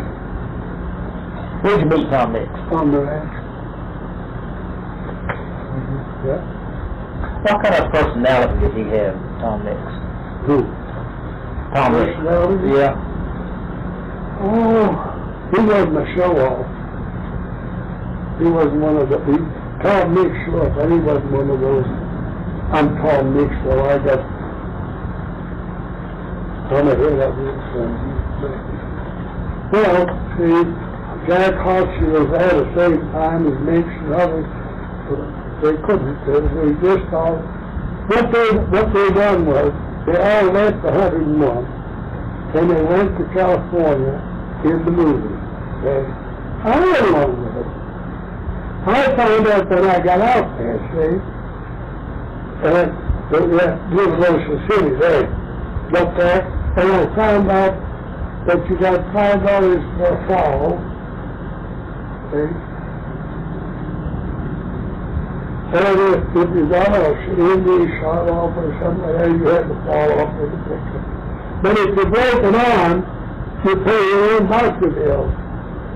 Where'd you meet Tom Mix? On the ranch. Yeah. What kind of personality did he have, Tom Mix? Who? Tom Mix. Personality? Yeah. Oh, he wasn't a show-off. He wasn't one of the... Tom Mix, sure, but he wasn't one of those... I'm Tom Mix, so I got... I'm ahead of you, so... Well, see, Jack Hawksy was there at the same time as Mix and others. They couldn't, they just all... What they done was, they all left the 101, and they went to California in the movie. Okay? I went along with it. I found out when I got out there, see, and Universal City, they got there, and I found out that you got $5 for a fall, see, and if you got a Indian shot off or something like that, you had to fall off with the picture. But if you break an arm, you pay your own doctor bill.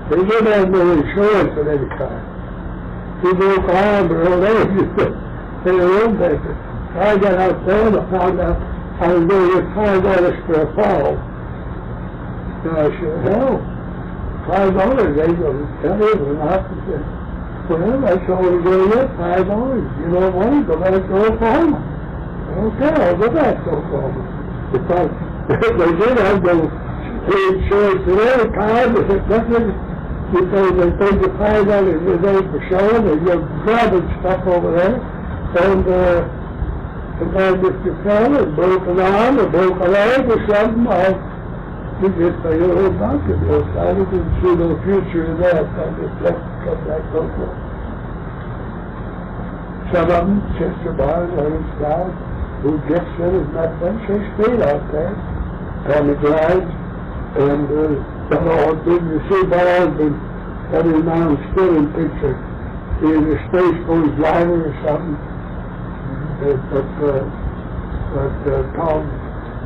They didn't have no insurance of any kind. You broke an arm or whatever, you pay your own doctor. So I got out there and I found out I was going to get $5 for a fall. And I said, hell, $5, they go, that isn't nothing. Well, that's all we're going to get, $5. You don't want to go back to Oklahoma. Okay, I'll go back to Oklahoma. Because they did have no insurance at any time, but nothing, because they paid the $5 a day for showing, and you're grabbing stuff over there, and then if you fell and broke an arm or broke a leg or something, you just pay your own doctor bill. I didn't see no future in that. I just left to come back to Oklahoma. Some of them, Sister Barnes, Ernest Dodd, who gets in as nothing, they stayed out there on the grind. And you see Barnes and every man still in picture. He's a Space Coast driver or something. But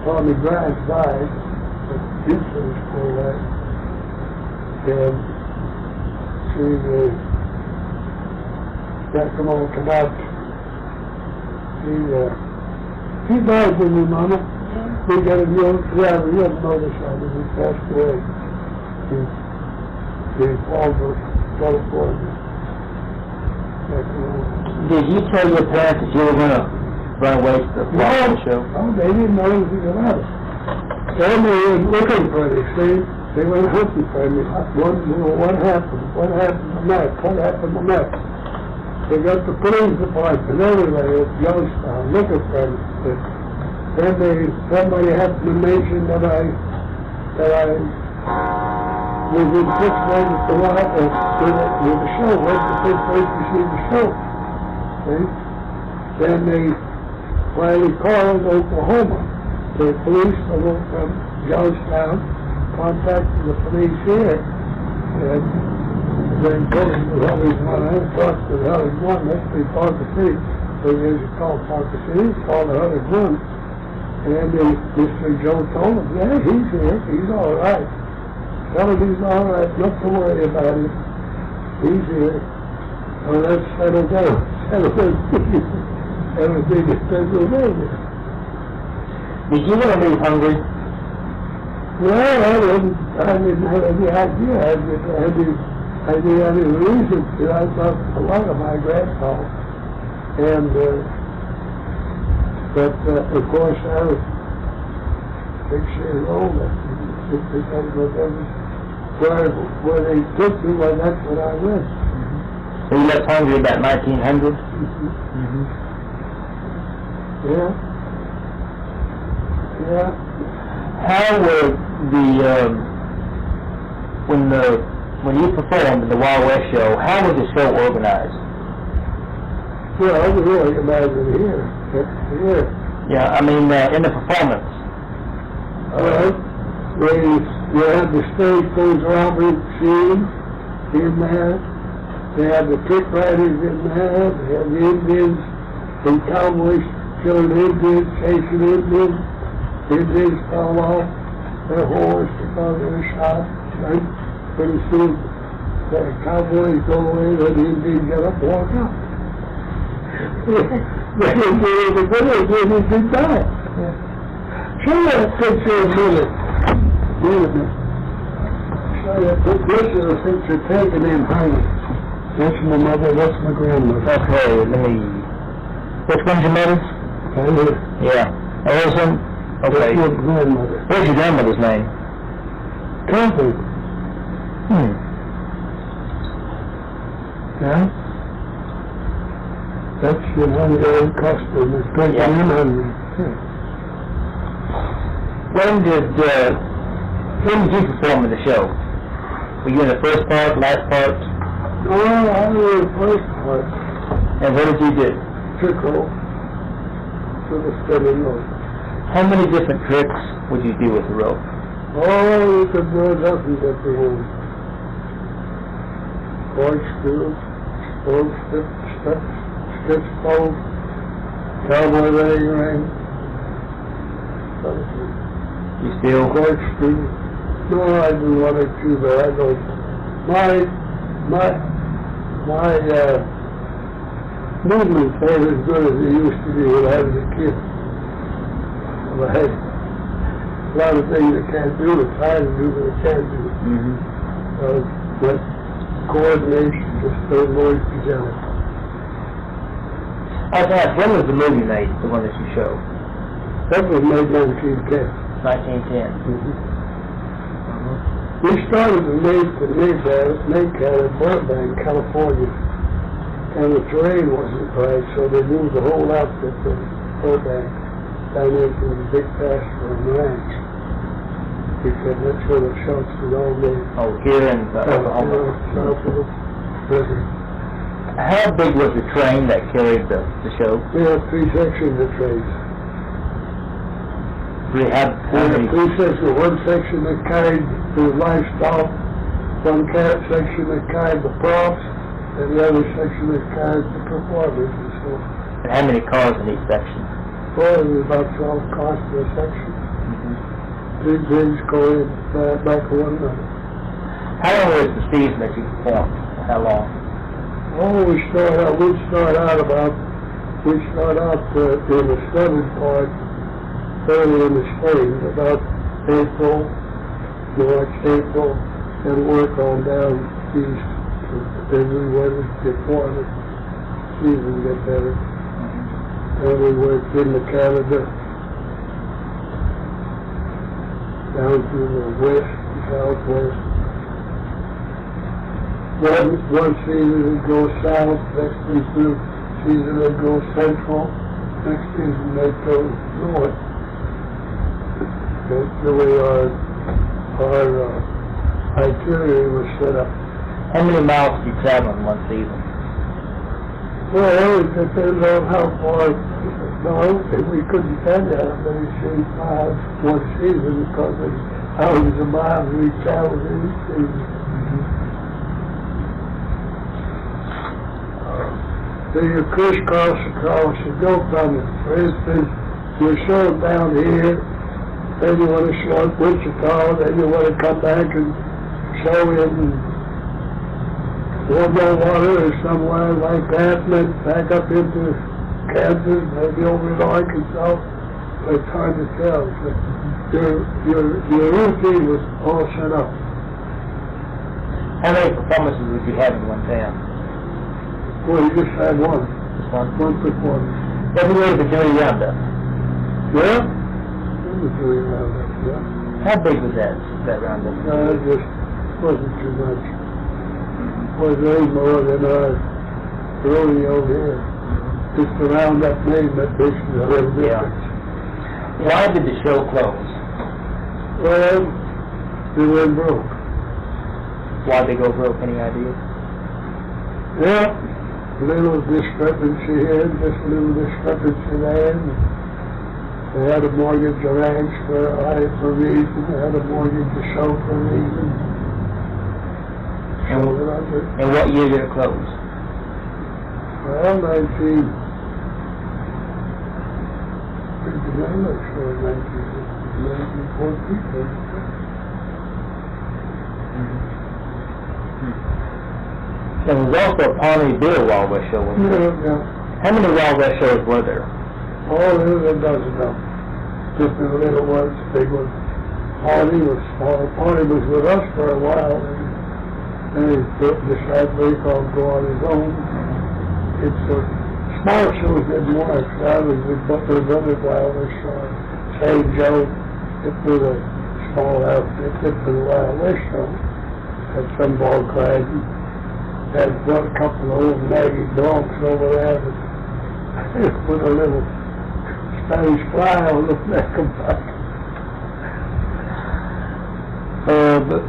Tommy Grimes died. Houston was still there. And see, come out. He died with me, Mama. We got a real motorcycle. He passed away in Ponca, California. Did you tell your parents that you were going to run away to the Huawei show? No, they didn't know anything about it. They were looking for me, see? They went hunting for me. What happened? What happened to Matt? What happened to Matt? They got the police department everywhere at Youngstown looking for me. Then somebody happened to mention that I was in Pittsburgh at the with the show. Went to Pittsburgh to see the show. See? Then they finally called Oklahoma. The police from Youngstown contacted the police here, and then told them the Hell's one. I talked to the Hell's one. That's the Ponca City. So there's a call Ponca City. It's called the Hell's one. And then Mr. Joe told him, yeah, he's here. He's all right. Tell him he's all right. Not to worry about it. He's here. So let's settle down. Everything is settled down. Did you want to leave Hungary? Well, I didn't have any idea. I didn't have any reason to. I thought a lot of my grandpa. And, but of course, I was 6 years old. Where they took me, well, that's what I was. So you left Hungary about 1900? Yeah. Yeah. How were when you performed in the Huawei show, how was the show organized? Well, I was organized here. Here. Yeah, I mean, in the performance. They had the stage goes robbery scene in there. They had the trick riders in there. They had the Indians and cowboys killing Indians, chasing Indians. Indians fell off their horse because they were shot. Right? Pretty soon, the cowboys go away, and the Indians get up and walk out. They didn't do anything good, they didn't die. Show that picture a minute. Wait a minute. Show that this is a picture taken in Hungary. That's my mother, that's my grandmother. Okay, let me... Which one's your mother's? Right here. Yeah. Oh, this one? Okay. That's my grandmother. What's your grandmother's name? Company. Yeah? That's the Hungarian custom. It's taken in Hungary. When did you perform in the show? Were you in the first part, last part? No, I was in the first part. And what did you do? Trickle to the spinning rope. How many different tricks would you do with the rope? Oh, you could do a dozen different ones. Corkscrew, stove, stitch pole, cowboy leg ring. You still? Corkscrew. No, I do one or two, but I don't. My movements ain't as good as they used to be when I was a kid. Well, I had a lot of things I can't do. It's hard to do, but I can't do it. But coordination just don't always together. I was asked, when was the movie made, the one that you showed? That was made 1910. 1910. We started to make that in Burbank, California. And the terrain wasn't right, so they moved the whole outfit to Burbank down into the big pasture and ranch. Because that's where the shots were all made. Oh, here in Oklahoma. South of the river. How big was the train that carried the show? We had 3 sections of trains. We had three sections. One section that carried the livestock, one section that carried the props, and the other section that carried the performers and so on. And how many cars in each section? Well, there was about 12 cars per section. Big rigs going back to one another. How long was the season that you performed? How long? Oh, we'd start out about we start out in the southern part early in the spring, about April, March, April, and work on down east as we weather get warmer, season get better. And we worked into Canada, down to the west, southwest. One season it goes south, next season it goes central, next season it goes north. That's the way our itinerary was set up. How many miles did you travel in one season? Well, it depends on how far. No, we couldn't tell you how many miles one season because of thousands of miles we traveled in each season. So you crisscross across, you go from it. For instance, you're short down here, then you want to show up Wichita, then you want to come back and show in Warble Water or somewhere like that, and then back up into Kansas, maybe over in Arkansas. It's hard to tell. Your routine was all set up. How many performances would you have in one town? Well, you just had one. Just one? One performance. Everywhere but doing roundup. Yeah? It was doing roundup, yeah. How big was that roundup? It just wasn't too much. Wasn't any more than our rodeo here. Just the roundup name that makes a little difference. Why did the show close? Well, they went broke. Why'd they go broke? Any ideas? Yeah. Little discrepancy here, just a little discrepancy there. They had a mortgage arranged for a reason, they had a mortgage to show for a reason. And what year did it close? Well, 1914. There was also a Pawnee Beer Wild West show, wasn't there? Yeah. How many Wild West shows were there? Oh, there was a dozen of them. Just the little ones, big ones. Pawnee was small. Pawnee was with us for a while, and then he decided to go on his own. It's small shows didn't work. That was with Butler's other Wild West show. St. Joe, it was a small outfit. It was a Wild West show. Had some ball crags. Had one couple of old naggy dogs over there that put a little Spanish fly on the neck of them. But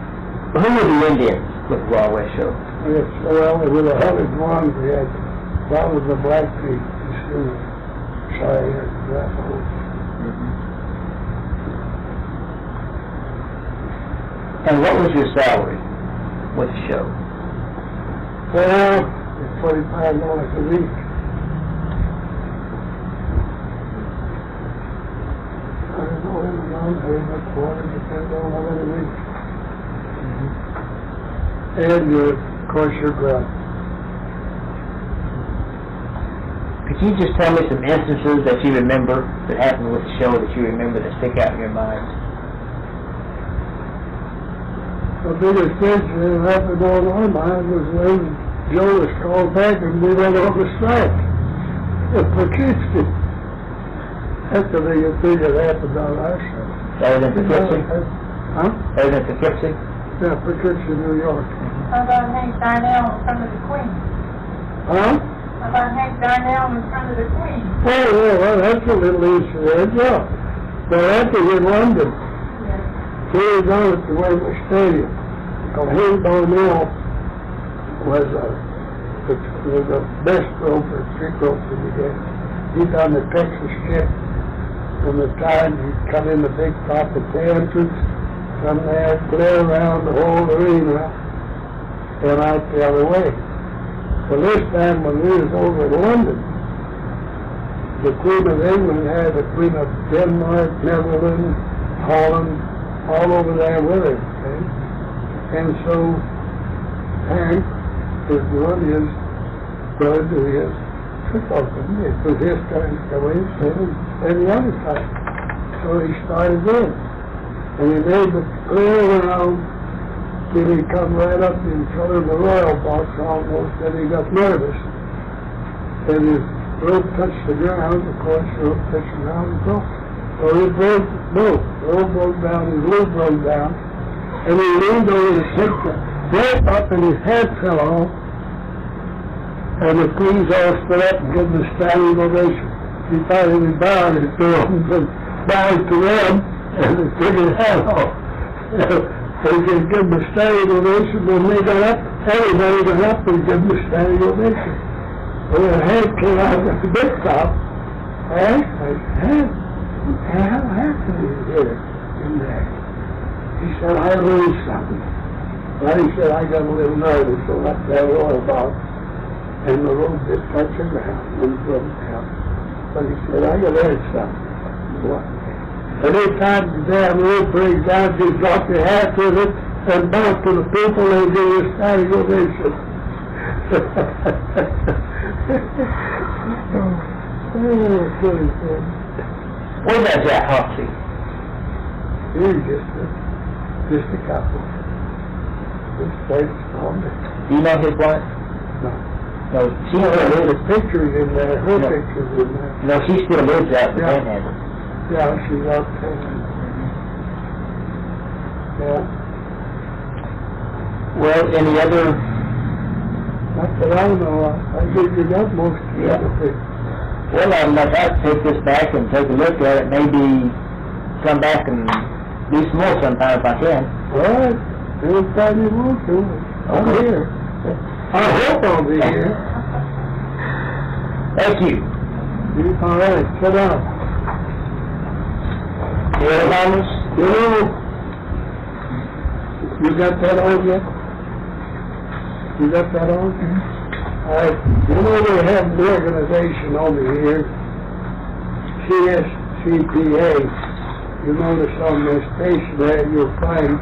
who were the Indians with the Wild West show? Yes, well, there were 101. We had, that was the Blackfeet, the Sioux, Cheyenne, that whole. And what was your salary with the show? Well, it's $25 a week. I don't know, every month, every quarter, depends on how many weeks. And of course, your grub. Could you just tell me some instances that you remember that happened with the show that you remember that stick out in your mind? The biggest thing that happened on our mind was when Joe was called back and we went on the strike at Poughkeepsie. That's the biggest thing that happened on our show. That was in Poughkeepsie? Huh? That was in Poughkeepsie? Yeah, Poughkeepsie, New York. How about Hank Darnell in front of the Queen? Huh? How about Hank Darnell in front of the Queen? Oh, yeah, well, that's a little incident, yeah. Well, that was in London. He was on at the Wembley Stadium. Hank Darnell was the best roper, trick roper we had. He done the Texas Kip from the time he'd come in the big top at the entrance, from there, clear around the whole arena, and out the other way. Well, this time when we was over in London, the Queen of England had the Queen of Denmark, Netherlands, Holland, all over there with her, okay? And so Hank is doing his brother to his took open. It was his turn to go in, and the other time. So he started in. And he made the clear around till he come right up in front of the royal box almost, and he got nervous. And his rope touched the ground, of course, the rope touched the ground and broke. So he broke, the rope broke down, his loop broke down, and he leaned over to pick the rope up and his head fell off. And the queens all stood up and gave him a standing ovation. He thought he was bowing to them, but bowed to them, and they took his head off. They could give him a standing ovation. When they got up, everybody got up and gave him a standing ovation. When the head came out at the big top, I asked my head, what the hell happened here in there? He said, I learned something. Well, he said, I got a little nervous, so left that oil box, and the rope did touch the ground and broke down. But he said, I got learned something. What? Every time the damn rope breaks down, just drop your hat with it and bow to the people and give you a standing ovation. What about Jack Hoxie? He's just a couple. This place is called it. Do you know his wife? No. No, she There's pictures in there, her pictures in there. No, she still lives out in Yeah. Panhandle. Yeah, she's out there. Yeah. Well, any other? Not that I know of. I think you got most of the other things. Well, I'd like to take this back and take a look at it. Maybe come back and do some more sometime if I can. All right. Anytime you want to. I'm here. I hope I'll be here. Thank you. All right, sit down. Well, Thomas? You know, you got that on yet? You got that on? All right. You know we have an organization over here, CSCPA. You notice on the station there you'll find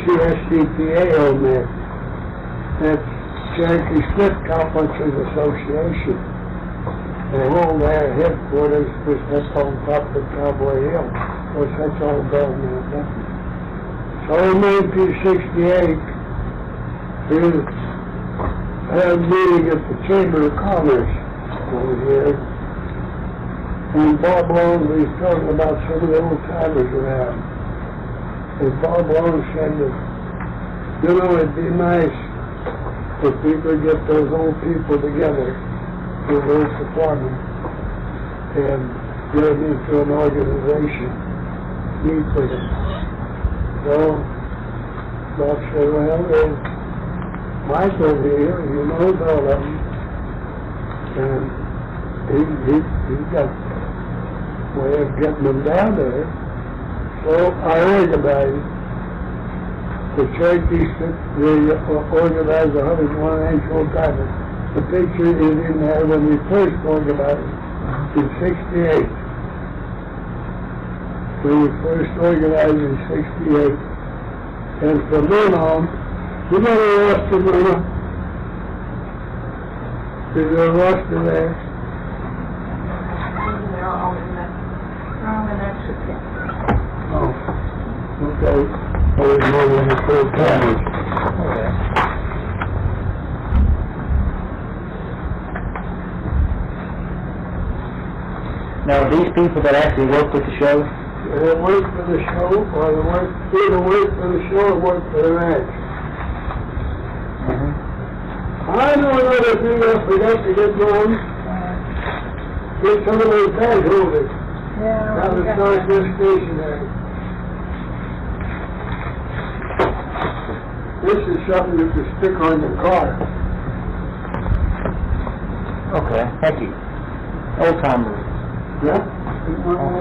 CSCPA on there. That's Cherokee Split Complexes Association. They hold their headquarters, which that's on top of Cowboy Hill. Of course, that's all gone now. So in 1968, we had a meeting at the Chamber of Commerce over here. And Bob Long was talking about some of the old timers around. And Bob Long said that, you know, it'd be nice if we could get those old people together, those performers, and get them into an organization, meet with them. So, Bob said, well, there's Mike over here, he knows all of them, and he's got a way of getting them down there. So I organized the Cherokee, they organized 101 old timers. The picture is in there when we first organized in 68. When we first organized in 68. And from then on, you know the roster, Mama? Is there a roster there? They're all in that certificate. Oh, okay. Oh, there's more than the full timers. Okay. Now, these people that actually work with the show? They work for the show, or they either work for the show or work for the ranch. I know another thing I forgot to get going. Get some of those bag holders. Yeah. Now the start this stationary. This is something you can stick on your car. Okay, thank you. Old timers. Yeah?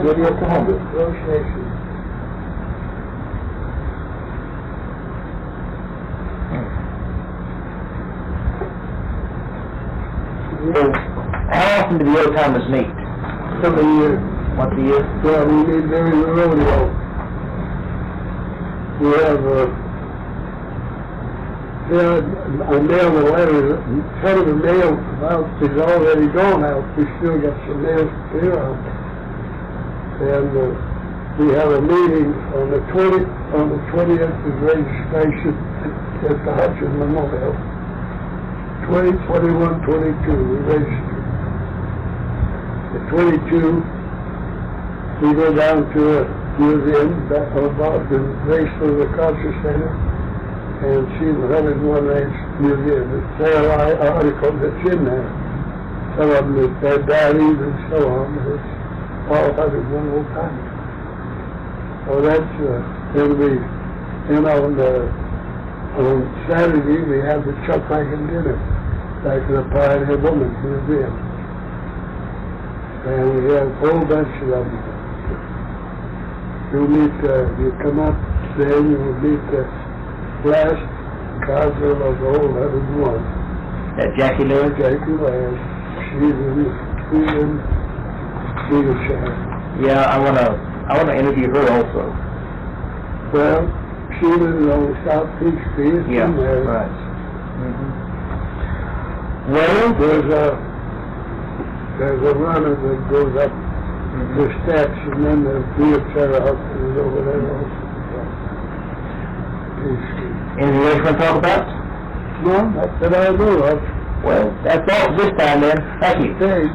Video Oklahoma. Association. So, how often do the old timers meet? Every year. Once a year? Yeah, we meet during the rodeo. We have Yeah, I mailed a letter, some of the mail out is already gone out, we still got some mail to clear out. And we have a meeting on the 20th of registration at the Hudson Memorial. 20, 21, 22, we registered. At 22, we go down to a museum back about the race for the culture center and see the 101 race museum. There are articles that's in there. Some of them is their diaries and so on. It's all 101 old timers. So that's then on Saturday we have the chuck wagon dinner back in the Pioneer Women's Museum. And we have a whole bunch of them. You'll meet, you come up there, you will meet the last cousin of the old 101. That Jackie Lewis? Jackie Lewis. She's in leadership. Yeah, I wanna interview her also. Well, she lives on the Southeast Street. Yeah, there. right. Well, there's a runner that goes up the steps, and then the wheelchair out is over there also. anything else you want to talk about? No, that's what I know of. Well, that's all for this time then. Thank you. Okay.